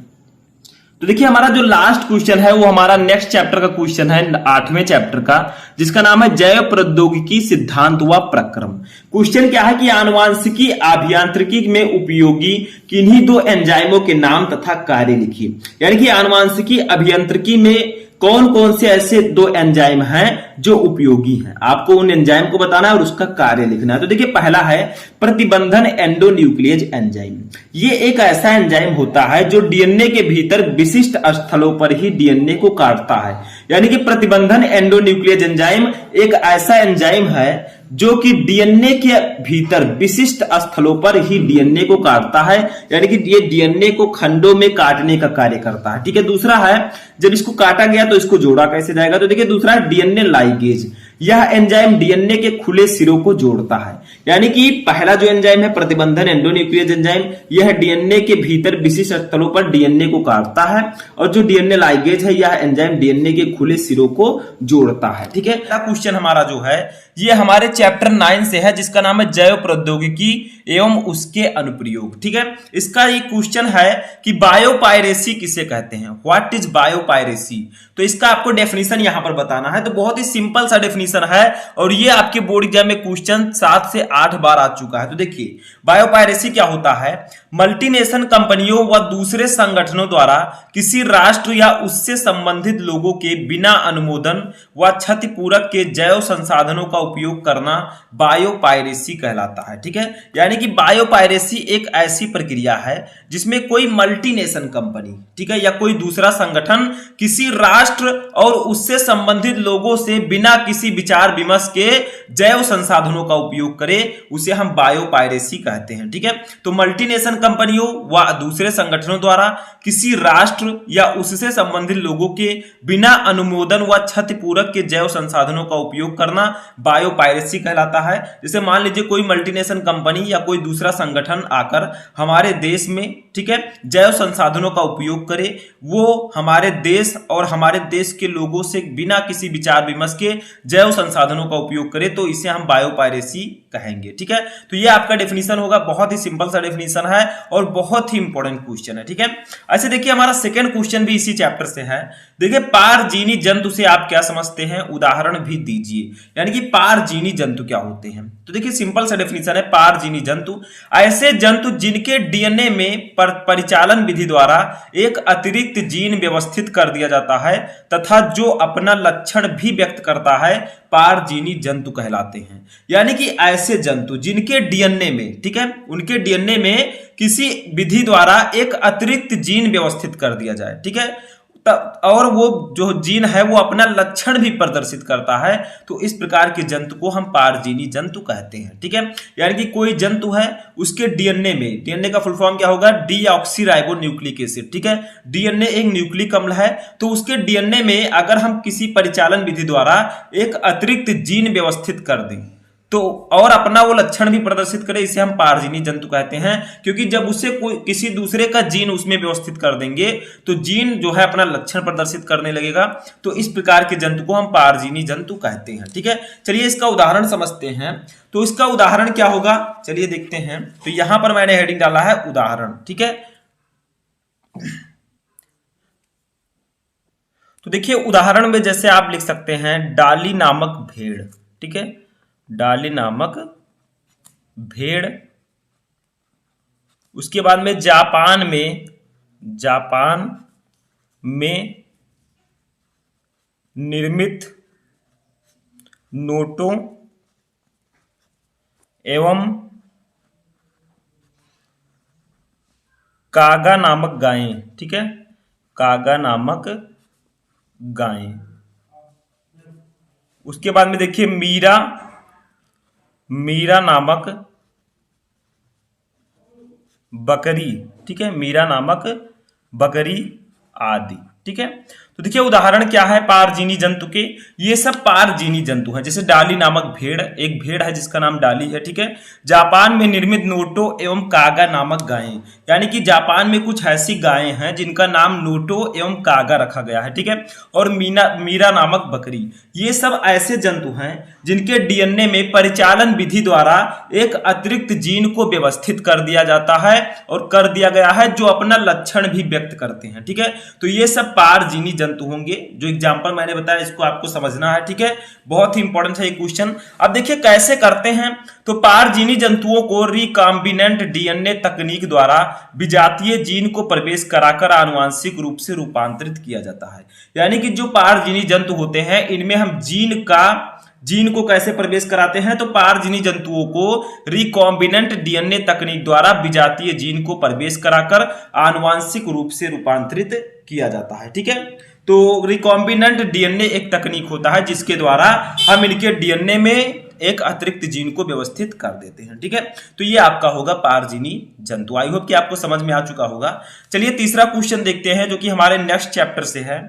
तो देखिए हमारा जो लास्ट क्वेश्चन है वो हमारा नेक्स्ट चैप्टर का क्वेश्चन है, 8वें चैप्टर का, जिसका नाम है जैव प्रौद्योगिकी सिद्धांत व प्रक्रम। क्वेश्चन क्या है कि आनुवांशिकी अभियांत्रिकी में उपयोगी किन्हीं दो एंजाइमों के नाम तथा कार्य लिखिए। यानी कि आनुवांशिकी अभियांत्रिकी में कौन कौन से ऐसे दो एंजाइम हैं जो उपयोगी हैं, आपको उन एंजाइम को बताना है और उसका कार्य लिखना है। तो देखिए पहला है प्रतिबंधन एंडोन्यूक्लियेज एंजाइम। ये एक ऐसा एंजाइम होता है जो डीएनए के भीतर विशिष्ट स्थलों पर ही डीएनए को काटता है। यानी कि प्रतिबंधन एंडोन्यूक्लियेज एंजाइम एक ऐसा एंजाइम है जो कि डीएनए के भीतर विशिष्ट स्थलों पर ही डीएनए को काटता है, यानी कि ये डीएनए को खंडों में काटने का कार्य करता है, ठीक है। दूसरा है जब इसको काटा गया तो इसको जोड़ा कैसे जाएगा, तो देखिए दूसरा है डीएनए लाइगेज। यह एंजाइम डीएनए के खुले सिरों को जोड़ता है। यानी कि पहला जो एंजाइम है प्रतिबंधन एंडोन्यूक्लियेज एंजाइम, यह डीएनए के भीतर विशिष्ट स्थलों पर डीएनए को काटता है, और जो डीएनए लाइगेज है यह एंजाइम डीएनए के खुले सिरों को जोड़ता है, ठीक है। अगला क्वेश्चन हमारा जो है ये हमारे चैप्टर 9 से है, जिसका नाम है जैव प्रौद्योगिकी एवं उसके अनुप्रयोग, ठीक है। इसका ये क्वेश्चन है कि बायोपायरेसी किसे कहते हैं, व्हाट इज बायोपायरेसी। तो इसका आपको डेफिनेशन यहां पर बताना है। तो बहुत ही सिंपल सा डेफिनेशन है और ये आपके बोर्ड एग्जाम में क्वेश्चन 7 से 8 बार आ चुका है। तो देखिए बायोपायरेसी क्या होता है, मल्टीनेशनल कंपनियों व दूसरे संगठनों द्वारा किसी राष्ट्र या उससे संबंधित लोगों के बिना अनुमोदन व क्षतिपूरक के जैव संसाधनों का उपयोग करना बायोपायरेसी कहलाता है, ठीक है। यानी कि बायोपायरेसी एक ऐसी प्रक्रिया है जिसमें कोई मल्टीनेशनल कंपनी, ठीक है, या कोई दूसरा संगठन किसी राष्ट्र और उससे संबंधित लोगों से बिना किसी विचार विमर्श के जैव संसाधनों का उपयोग करे, उसे हम बायोपायरेसी कहते हैं, ठीक है। तो मल्टीनेशनल कंपनियों व दूसरे संगठनों द्वारा किसी राष्ट्र या उससे संबंधित लोगों के बिना अनुमोदन व क्षतिपूरक के जैव संसाधनों का उपयोग करना बायोपायरेसी कहलाता है। जैसे मान लीजिए कोई मल्टीनेशनल कंपनी या कोई दूसरा संगठन आकर हमारे देश में, ठीक है, जैव संसाधनों का उपयोग करे, वो हमारे देश और हमारे देश के लोगों से बिना किसी विचार विमर्श के जैव संसाधनों का उपयोग करे, तो इसे हम बायोपायरेसी कहेंगे, ठीक है। तो ये आपका डेफिनेशन होगा, बहुत ही सिंपल सा डेफिनेशन है और बहुत ही इंपॉर्टेंट क्वेश्चन है, ठीक है। ऐसे देखिए हमारा सेकंड क्वेश्चन भी इसी चैप्टर से है। देखिए पारजीवी जंतु से आप क्या समझते हैं, उदाहरण भी दीजिए। यानी कि पारजीवी जंतु क्या होते हैं, तो देखिए सिंपल सा डेफिनेशन है, पारजीवी जंतु ऐसे जंतु जिनके डीएनए में परिचालन विधि द्वारा एक अतिरिक्त जीन व्यवस्थित कर दिया जाता है तथा जो अपना लक्षण भी व्यक्त करता है, पारजीवी जंतु कहलाते हैं। यानी कि ऐसे जंतु जिनके डीएनए में, ठीक है, उनके डीएनए में किसी विधि द्वारा एक अतिरिक्त जीन व्यवस्थित कर दिया जाए, ठीक है, और वो जो जीन है वो अपना लक्षण भी प्रदर्शित करता है, तो इस प्रकार के जंतु को हम पारजीवी जंतु कहते हैं, ठीक है। यानी कि कोई जंतु है उसके डीएनए में, डीएनए का फुल फॉर्म क्या होगा, डीऑक्सीराइबोन्यूक्लिक एसिड, ठीक है। डीएनए एक न्यूक्लिक अम्ल है, तो उसके डीएनए में अगर हम किसी परिचालन विधि द्वारा एक अतिरिक्त जीन व्यवस्थित कर दें तो और अपना वो लक्षण भी प्रदर्शित करे, इसे हम पारजीवी जंतु कहते हैं। क्योंकि जब उसे कोई किसी दूसरे का जीन उसमें व्यवस्थित कर देंगे तो जीन जो है अपना लक्षण प्रदर्शित करने लगेगा, तो इस प्रकार के जंतु को हम पारजीवी जंतु कहते हैं, ठीक है। चलिए इसका उदाहरण समझते हैं। तो इसका उदाहरण क्या होगा, चलिए देखते हैं। तो यहां पर मैंने हेडिंग डाला है उदाहरण, ठीक है। तो देखिए उदाहरण में जैसे आप लिख सकते हैं डाली नामक भेड़, ठीक है, डाली नामक भेड़। उसके बाद में जापान में निर्मित नोटों एवं कागा नामक गायें, ठीक है, कागा नामक गायें। उसके बाद में देखिए मीरा नामक बकरी, ठीक है, मीरा नामक बकरी आदि, ठीक है। तो देखिए उदाहरण क्या है पारजीनी जंतु के, ये सब पारजीनी जंतु हैं। जैसे डाली नामक भेड़, एक भेड़ है जिसका नाम डाली है, ठीक है। जापान में निर्मित नोटो एवं कागा नामक गायें, यानी कि जापान में कुछ ऐसी गायें हैं जिनका नाम नोटो एवं कागा रखा गया है, ठीक है। और मीरा नामक बकरी, ये सब ऐसे जंतु हैं जिनके डीएनए में परिचालन विधि द्वारा एक अतिरिक्त जीन को व्यवस्थित कर दिया जाता है और कर दिया गया है जो अपना लक्षण भी व्यक्त करते हैं, ठीक है। तो ये सब पारजीनी जंतु होंगे। जो एग्जांपल मैंने बताया इसको आपको समझना है, ठीक है। बहुत ही इंपॉर्टेंट है ये क्वेश्चन। अब देखिए कैसे करते हैं। तो पारजीनी जंतुओं को रिकॉम्बिनेंट डीएनए तकनीक द्वारा विजातीय जीन को प्रवेश कराकर आनुवांशिक रूप से रूपांतरित किया जाता है। यानी कि जो पारजीनी जंतु होते हैं इनमें हम जीन को कैसे प्रवेश कराते हैं, तो पारजीनी जंतुओं को रिकॉम्बिनेंट डीएनए तकनीक द्वारा विजातीय जीन को प्रवेश कराकर आनुवांशिक रूप से रूपांतरित किया जाता है, ठीक है। तो रिकॉम्बिनेंट डीएनए एक तकनीक होता है जिसके द्वारा हम इनके डीएनए में एक अतिरिक्त जीन को व्यवस्थित कर देते हैं, ठीक है। तो ये आपका होगा पारजीनी जंतु। आई होप कि आपको समझ में आ चुका होगा। चलिए तीसरा क्वेश्चन देखते हैं जो कि हमारे नेक्स्ट चैप्टर से है।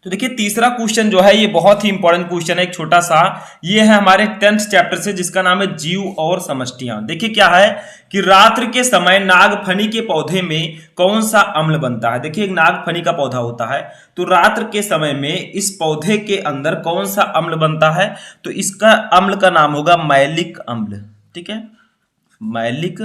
तो देखिए तीसरा क्वेश्चन जो है ये बहुत ही इंपॉर्टेंट क्वेश्चन है, एक छोटा सा। ये है हमारे 10th चैप्टर से जिसका नाम है जीव और समष्टियां। देखिए क्या है कि रात्रि के समय नागफनी के पौधे में कौन सा अम्ल बनता है। देखिए एक नागफनी का पौधा होता है, तो रात्रि के समय में इस पौधे के अंदर कौन सा अम्ल बनता है, तो इसका अम्ल का नाम होगा मैलिक अम्ल, ठीक है, मैलिक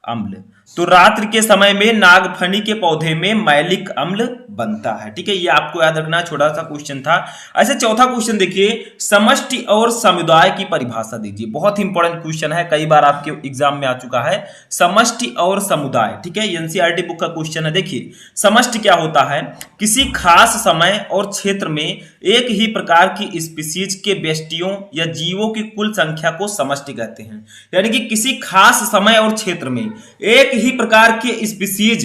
अम्ल। तो रात्रि के समय में नागफनी के पौधे में मैलिक अम्ल बनता है, ठीक है। ये आपको याद रखना, छोटा सा क्वेश्चन था। ऐसे चौथा क्वेश्चन देखिए, समष्टि और समुदाय की परिभाषा दीजिए। बहुत ही इंपॉर्टेंट क्वेश्चन है, कई बार आपके एग्जाम में आ चुका है। समष्टि और समुदाय, ठीक है, एनसीईआरटी बुक का क्वेश्चन है। देखिए समष्टि क्या होता है, किसी खास समय और क्षेत्र में एक ही प्रकार की स्पीसीज के व्यष्टियों या जीवों की कुल संख्या को समष्टि कहते हैं। यानी कि किसी खास समय और क्षेत्र में एक ही प्रकार के स्पीसीज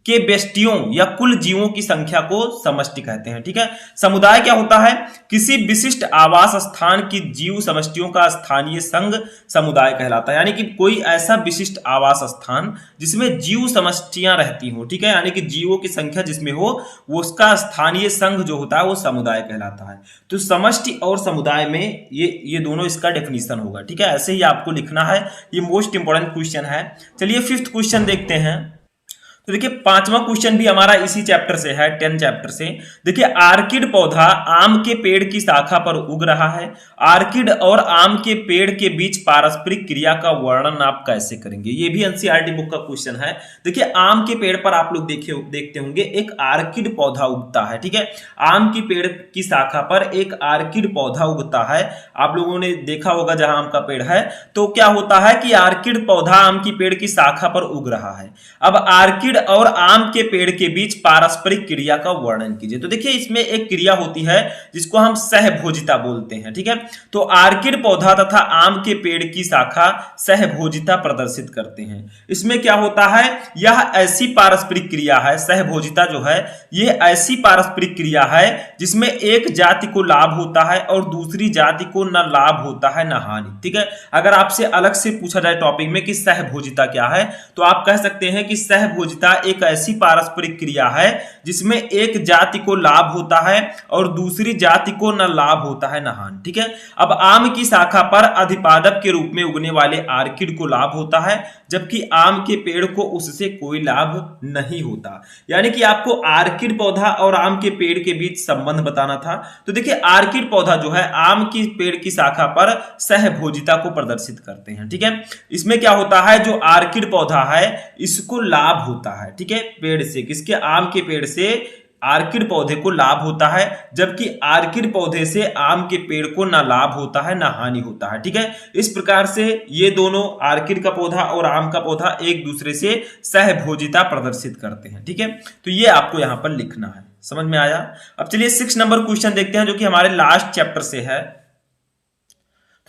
के व्यष्टियों या कुल जीवों की संख्या को समष्टि कहते हैं, ठीक है। समुदाय क्या होता है, किसी विशिष्ट आवास स्थान की जीव समष्टियों का स्थानीय संघ समुदाय कहलाता है। यानी कि कोई ऐसा विशिष्ट आवास स्थान जिसमें जीव समष्टियां रहती हो, ठीक है, यानी कि जीवों की संख्या जिसमें हो वो उसका स्थानीय संघ जो होता है वो समुदाय कहलाता है। तो समष्टि और समुदाय में ये दोनों इसका डेफिनेशन होगा, ठीक है। ऐसे ही आपको लिखना है, ये मोस्ट इंपोर्टेंट क्वेश्चन है। चलिए 5th क्वेश्चन देखते हैं। तो देखिए 5वां क्वेश्चन भी हमारा इसी चैप्टर से है, 10 चैप्टर से। देखिए आर्किड पौधा आम के पेड़ की शाखा पर उग रहा है। आर्किड और आम के पेड़ के बीच पारस्परिक क्रिया का वर्णन आप कैसे करेंगे। ये भी एनसीईआरटी बुक का क्वेश्चन है। देखिए आम के पेड़ पर आप लोग देखते होंगे एक आर्किड पौधा उगता है, ठीक है। आम की पेड़ की शाखा पर एक आर्किड पौधा उगता है। आप लोगों ने देखा होगा जहां आम का पेड़ है, तो क्या होता है कि आर्किड पौधा आम की पेड़ की शाखा पर उग रहा है। अब आर्किड और आम के पेड़ के बीच पारस्परिक क्रिया का वर्णन कीजिए। तो देखिए इसमें एक क्रिया होती है जिसको हम सहभोजिता बोलते हैं, ठीक है। तो आर्किड पौधा तथा आम के पेड़ की शाखा सहभोजिता प्रदर्शित करते हैं। इसमें क्या होता है, यह ऐसी पारस्परिक क्रिया है, सहभोजिता जो है ये ऐसी पारस्परिक क्रिया है जिसमें एक जाति को लाभ होता है और दूसरी जाति को न लाभ होता है न हानि, ठीक है। अगर आपसे अलग से पूछा जाए टॉपिक में कि सहभोजिता क्या है, तो आप कह सकते हैं कि सहभोजिता एक ऐसी पारस्परिक क्रिया है जिसमें एक जाति को लाभ होता है और दूसरी जाति को न लाभ होता है न हानि, ठीक है। अब आम की शाखा पर अधिपादप के रूप में उगने वाले आर्किड को लाभ होता है, जबकि आम के पेड़ को उससे कोई लाभ नहीं होता। यानी कि आपको आर्किड पौधा और आम के पेड़ के बीच संबंध बताना था। तो देखिए आर्किड पौधा जो है आम की पेड़ की शाखा पर सहभोजिता को प्रदर्शित करते हैं, ठीक है। इसमें क्या होता है, जो आर्किड पौधा है इसको लाभ होता है, ठीक है, पेड़ से, किसके, आम के पेड़ से आर्किड पौधे को लाभ होता है, जबकि आर्किड पौधे से आम के पेड़ को ना लाभ होता है ना हानि होता है, ठीक है। इस प्रकार से ये दोनों आर्किड का पौधा और आम का पौधा एक दूसरे से सहभोजिता प्रदर्शित करते हैं, ठीक है। तो ये आपको यहां पर लिखना है, समझ में आया। अब चलिए 6 नंबर क्वेश्चन देखते हैं जो कि हमारे लास्ट चैप्टर से है।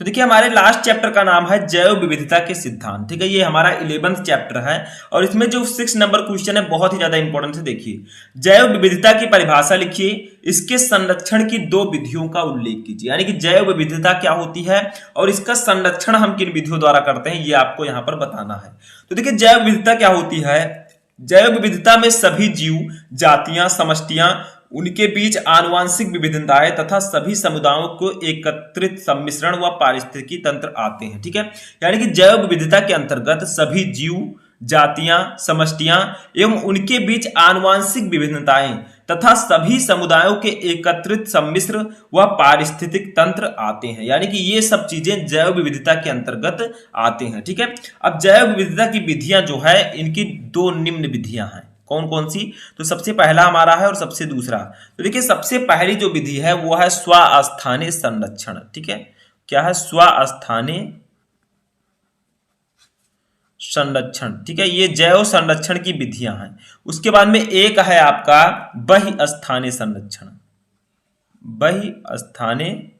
तो देखिए हमारे लास्ट चैप्टर का नाम है जैव विविधता के सिद्धांत, ठीक है। ये हमारा 11th चैप्टर है और इसमें जो 6 नंबर क्वेश्चन है बहुत ही ज्यादा इंपॉर्टेंट है। देखिए जैव विविधता की परिभाषा लिखिए, इसके संरक्षण की 2 विधियों का उल्लेख कीजिए। यानी कि जैव विविधता क्या होती है और इसका संरक्षण हम किन विधियों द्वारा करते हैं ये आपको यहां पर बताना है। तो देखिए जैव विविधता क्या होती है, जैव विविधता में सभी जीव, जातियां, समष्टियां, उनके बीच आनुवांशिक विभिन्नताएं तथा सभी समुदायों को एकत्रित सम्मिश्रण व पारिस्थितिकी तंत्र आते हैं। ठीक है, यानी कि जैव विविधता के अंतर्गत सभी जीव, जातियां, समष्टियां एवं उनके बीच आनुवांशिक विभिन्नताएं तथा सभी समुदायों के एकत्रित सम्मिश्र व पारिस्थितिक तंत्र आते हैं। यानी कि ये सब चीजें जैव विविधता के अंतर्गत आते हैं। ठीक है, अब जैव विविधता की विधियां जो है, इनकी दो निम्न विधियां हैं। कौन कौन सी? तो सबसे पहला हमारा है और सबसे दूसरा। तो देखिए, सबसे पहली जो विधि है वो है स्वस्थानीय संरक्षण। ठीक है, क्या है? स्वस्थानीय संरक्षण। ठीक है, ये जैव संरक्षण की विधियां हैं। उसके बाद में एक है आपका बहिस्थानीय संरक्षण। बहिस्थानीय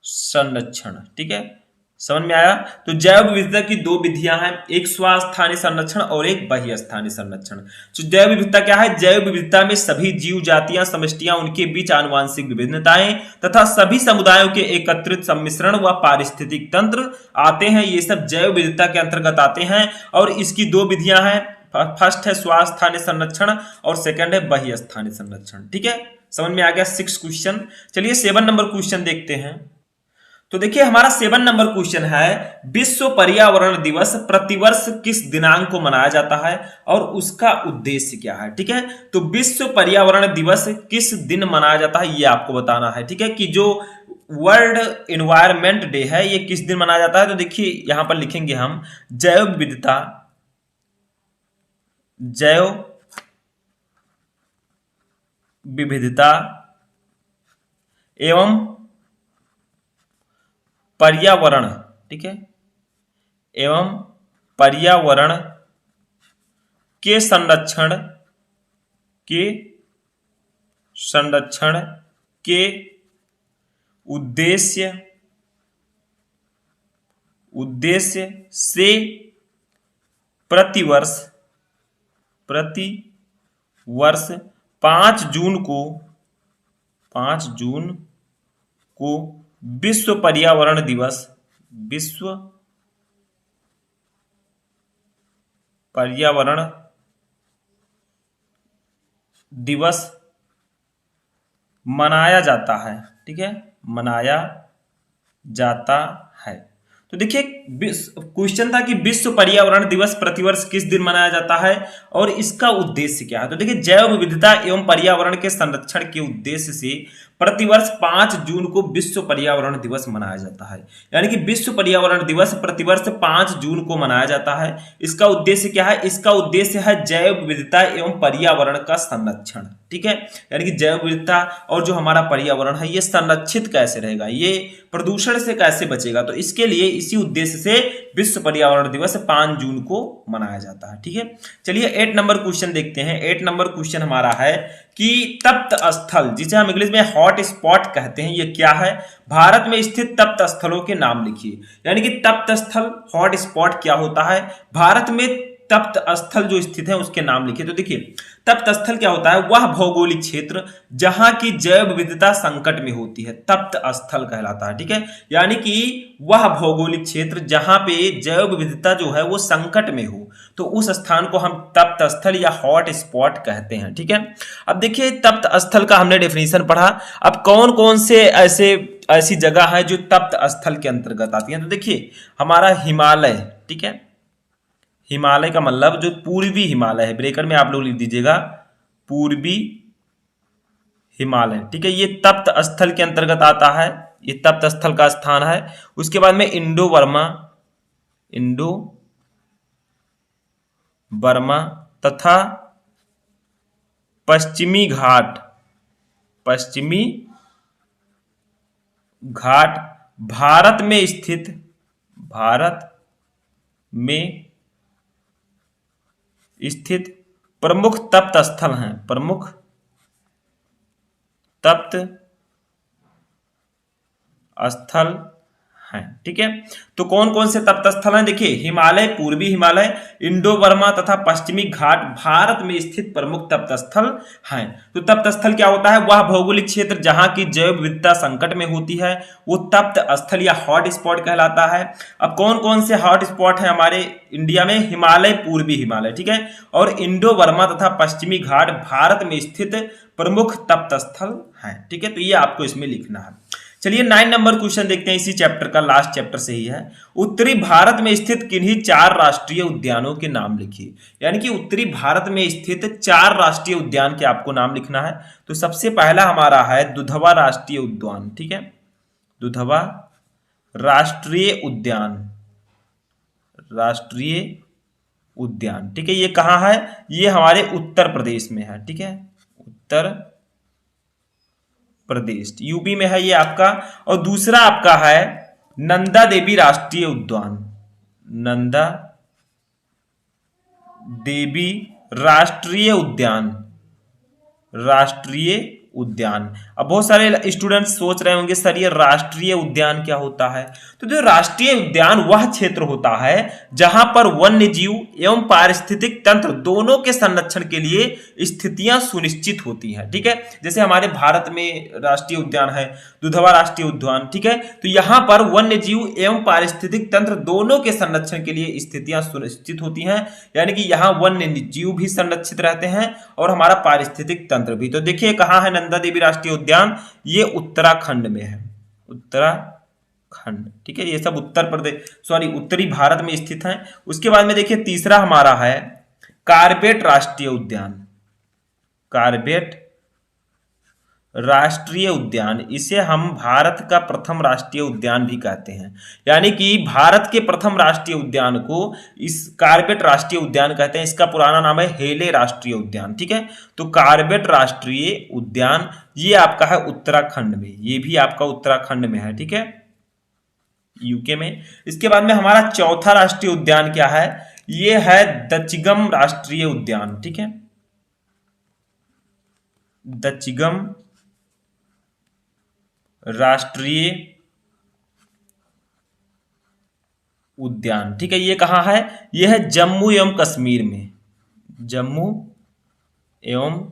संरक्षण। ठीक है, समझ में आया? तो जैव विविधता की दो विधियां हैं, एक स्वस्थानीय संरक्षण और एक बहिस्थानीय संरक्षण। तो जैव विविधता क्या है? जैव विविधता में सभी जीव, जातियां, समष्टियां, उनके बीच आनुवांशिक विभिन्नताएं तथा सभी समुदायों के एकत्रित सम्मिश्रण व पारिस्थितिक तंत्र आते हैं। ये सब जैव विविधता के अंतर्गत आते हैं और इसकी दो विधियां हैं। फर्स्ट है स्वस्थानीय संरक्षण और सेकंड है बहिस्थानीय संरक्षण। ठीक है, समझ में आ गया? 6 क्वेश्चन। चलिए 7 नंबर क्वेश्चन देखते हैं। तो देखिए, हमारा 7 नंबर क्वेश्चन है, विश्व पर्यावरण दिवस प्रतिवर्ष किस दिनांक को मनाया जाता है और उसका उद्देश्य क्या है? ठीक है, तो विश्व पर्यावरण दिवस किस दिन मनाया जाता है ये आपको बताना है। ठीक है, कि जो वर्ल्ड एनवायरमेंट डे है ये किस दिन मनाया जाता है? तो देखिए, यहां पर लिखेंगे हम जैव विविधता, जैव विविधता एवं पर्यावरण। ठीक है, एवं पर्यावरण के संरक्षण के उद्देश्य से प्रतिवर्ष 5 जून को विश्व पर्यावरण दिवस मनाया जाता है। ठीक है, मनाया जाता है। तो देखिए, क्वेश्चन था कि विश्व पर्यावरण दिवस प्रतिवर्ष किस दिन मनाया जाता है और इसका उद्देश्य क्या है? तो देखिए, जैव विविधता एवं पर्यावरण के संरक्षण के उद्देश्य से प्रतिवर्ष 5 जून को विश्व पर्यावरण दिवस मनाया जाता है। यानी कि विश्व पर्यावरण दिवस प्रतिवर्ष 5 जून को मनाया जाता है। इसका उद्देश्य क्या है? इसका उद्देश्य है जैव विविधता एवं पर्यावरण का संरक्षण। ठीक है, यानी कि जैव विविधता और जो हमारा पर्यावरण है ये संरक्षित कैसे रहेगा, ये प्रदूषण से कैसे बचेगा, तो इसके लिए इसी उद्देश्य से विश्व पर्यावरण दिवस 5 जून को मनाया जाता है। ठीक है, चलिए 8 नंबर क्वेश्चन देखते हैं। 8 नंबर क्वेश्चन हमारा है कि तप्त स्थल, जिसे हम इंग्लिश में हॉट स्पॉट कहते हैं, ये क्या है? भारत में स्थित तप्त स्थलों के नाम लिखिए। यानी कि तप्त स्थल, हॉट स्पॉट क्या होता है? भारत में तप्त स्थल जो स्थित है उसके नाम लिखिए। तो देखिए, तप्त स्थल क्या होता है? वह भौगोलिक क्षेत्र जहां की जैव विविधता संकट में होती है, तप्त स्थल कहलाता है। ठीक है, यानी कि वह भौगोलिक क्षेत्र जहां पे जैव विविधता जो है वो संकट में हो, तो उस स्थान को हम तप्त स्थल या हॉट स्पॉट कहते हैं। ठीक है, अब देखिए, तप्त स्थल का हमने डेफिनेशन पढ़ा। अब कौन कौन से ऐसी जगह है जो तप्त स्थल के अंतर्गत आती है? तो देखिए, हमारा हिमालय। ठीक है, हिमालय का मतलब जो पूर्वी हिमालय है, ब्रेकर में आप लोग लिख दीजिएगा पूर्वी हिमालय। ठीक है, ये तप्त स्थल के अंतर्गत आता है, ये तप्त स्थल का स्थान है। उसके बाद में इंडो बर्मा तथा पश्चिमी घाट भारत में स्थित प्रमुख तप्त स्थल हैं, प्रमुख तप्त स्थल हैं। ठीक है, तो कौन कौन से तप्त स्थल हैं? देखिए, हिमालय, पूर्वी हिमालय, इंडो बर्मा तथा पश्चिमी घाट भारत में स्थित प्रमुख तप्त स्थल हैं। तो तप्त स्थल क्या होता है? वह भौगोलिक क्षेत्र जहां की जैव विविधता संकट में होती है, वो तप्त स्थल या हॉट स्पॉट कहलाता है। अब कौन कौन से हॉट स्पॉट है हमारे इंडिया में? हिमालय, पूर्वी हिमालय, ठीक है, और इंडो बर्मा तथा पश्चिमी घाट भारत में स्थित प्रमुख तप्त स्थल हैं। ठीक है, तो ये आपको इसमें लिखना है। चलिए 9 नंबर क्वेश्चन देखते हैं, इसी चैप्टर का, लास्ट चैप्टर से ही है। उत्तरी भारत में स्थित किन्हीं 4 राष्ट्रीय उद्यानों के नाम लिखिए। यानी कि उत्तरी भारत में स्थित 4 राष्ट्रीय उद्यान के आपको नाम लिखना है। तो सबसे पहला हमारा है दुधवा राष्ट्रीय उद्यान। ठीक है, दुधवा राष्ट्रीय उद्यान, राष्ट्रीय उद्यान, ठीक है, ये कहाँ है? ये हमारे उत्तर प्रदेश में है। ठीक है, उत्तर प्रदेश, यूपी में है ये आपका। और दूसरा आपका है नंदा देवी राष्ट्रीय उद्यान, नंदा देवी राष्ट्रीय उद्यान, राष्ट्रीय उद्यान। अब बहुत सारे स्टूडेंट्स सोच रहे होंगे सर ये राष्ट्रीय उद्यान क्या होता है? तो जो राष्ट्रीय उद्यान वह क्षेत्र होता है जहां पर वन्य जीव एवं पारिस्थितिक तंत्र दोनों के संरक्षण के लिए स्थितियां सुनिश्चित होती हैं। ठीक है, जैसे हमारे भारत में राष्ट्रीय उद्यान है दुधवा राष्ट्रीय उद्यान। ठीक है, तो यहां पर वन्य जीव एवं पारिस्थितिक तंत्र दोनों के संरक्षण के लिए स्थितियां सुनिश्चित होती हैं। यानी कि यहाँ वन्य जीव भी संरक्षित रहते हैं और हमारा पारिस्थितिक तंत्र भी। तो देखिए कहाँ है नंदा देवी राष्ट्रीय उद्यान? ये उत्तराखंड में है, उत्तराखंड। ठीक है, ये सब उत्तर प्रदेश उत्तरी भारत में स्थित हैं। उसके बाद में देखिए तीसरा हमारा है कार्बेट राष्ट्रीय उद्यान, कार्बेट राष्ट्रीय उद्यान, इसे हम भारत का प्रथम राष्ट्रीय उद्यान भी कहते हैं। यानी कि भारत के प्रथम राष्ट्रीय उद्यान को इस कार्बेट राष्ट्रीय उद्यान कहते हैं। इसका पुराना नाम है हेले राष्ट्रीय उद्यान। ठीक है, तो कार्बेट राष्ट्रीय उद्यान ये आपका है उत्तराखंड में, ये भी आपका उत्तराखंड में है। ठीक है, यूके में। इसके बाद में हमारा चौथा राष्ट्रीय उद्यान क्या है? ये है दचिगम राष्ट्रीय उद्यान। ठीक है, दचिगम राष्ट्रीय उद्यान। ठीक है, ये कहाँ है? ये है जम्मू एवं कश्मीर में, जम्मू एवं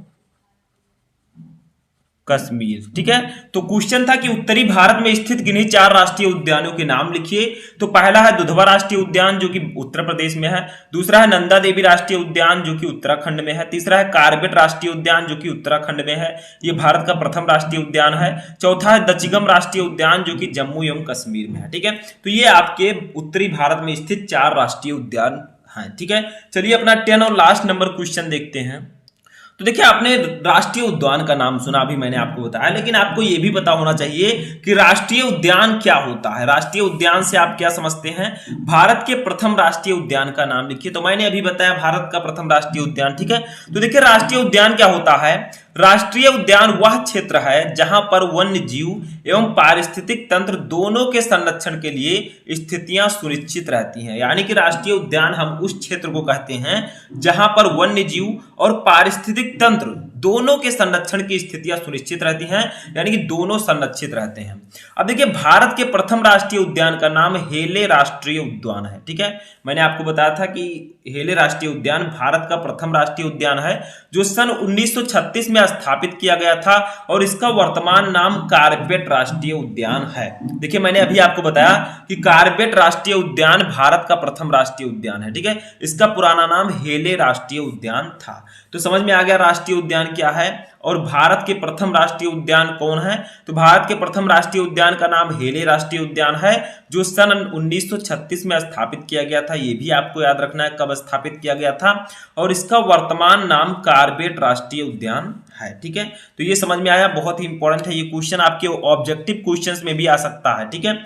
कश्मीर। ठीक है, तो क्वेश्चन था कि उत्तरी भारत में स्थित किन्हीं 4 राष्ट्रीय उद्यानों के नाम लिखिए। तो पहला है दुधवा राष्ट्रीय उद्यान जो कि उत्तर प्रदेश में है, दूसरा है नंदा देवी राष्ट्रीय उद्यान जो कि उत्तराखंड में है, तीसरा है कार्बेट राष्ट्रीय उद्यान जो कि उत्तराखंड में है, ये भारत का प्रथम राष्ट्रीय उद्यान है, चौथा है दचिगम राष्ट्रीय उद्यान जो कि जम्मू एवं कश्मीर में है। ठीक है, तो ये आपके उत्तरी भारत में स्थित 4 राष्ट्रीय उद्यान हैं। ठीक है, चलिए अपना 10 और लास्ट नंबर क्वेश्चन देखते हैं। तो देखिए आपने राष्ट्रीय उद्यान का नाम सुना, अभी मैंने आपको बताया, लेकिन आपको यह भी पता होना चाहिए कि राष्ट्रीय उद्यान क्या होता है। राष्ट्रीय उद्यान से आप क्या समझते हैं? भारत के प्रथम राष्ट्रीय उद्यान का नाम लिखिए। तो मैंने अभी बताया भारत का प्रथम राष्ट्रीय उद्यान। ठीक है, तो देखिए राष्ट्रीय उद्यान क्या होता है? राष्ट्रीय उद्यान वह क्षेत्र है जहां पर वन्य जीव एवं पारिस्थितिक तंत्र दोनों के संरक्षण के लिए स्थितियां सुनिश्चित रहती हैं। यानी कि राष्ट्रीय उद्यान हम उस क्षेत्र को कहते हैं जहां पर वन्य जीव और पारिस्थितिक तंत्र दोनों के संरक्षण की स्थितियां सुनिश्चित रहती हैं, यानी कि दोनों संरक्षित रहते हैं। अब देखिए भारत के प्रथम राष्ट्रीय उद्यान का नाम हेले राष्ट्रीय उद्यान है। ठीक है, मैंने आपको बताया था कि हेले राष्ट्रीय उद्यान भारत का प्रथम राष्ट्रीय उद्यान है जो सन 1936 में स्थापित किया गया था और इसका वर्तमान नाम कार्बेट राष्ट्रीय उद्यान है। देखिए मैंने अभी आपको बताया कि कार्बेट राष्ट्रीय उद्यान भारत का प्रथम राष्ट्रीय उद्यान है। ठीक है, इसका पुराना नाम हेले राष्ट्रीय उद्यान था। तो समझ में आ गया राष्ट्रीय उद्यान क्या है और भारत के प्रथम राष्ट्रीय उद्यान कौन है। तो भारत के प्रथम राष्ट्रीय उद्यान का नाम हेले राष्ट्रीय उद्यान है जो सन 1936 में स्थापित किया गया था। यह भी आपको याद रखना है कब स्थापित किया गया था, और इसका वर्तमान नाम कार्बेट राष्ट्रीय उद्यान है। ठीक है, तो ये समझ में आया, बहुत ही इंपॉर्टेंट है ये क्वेश्चन, आपके ऑब्जेक्टिव क्वेश्चंस में भी आ सकता है। ठीक है।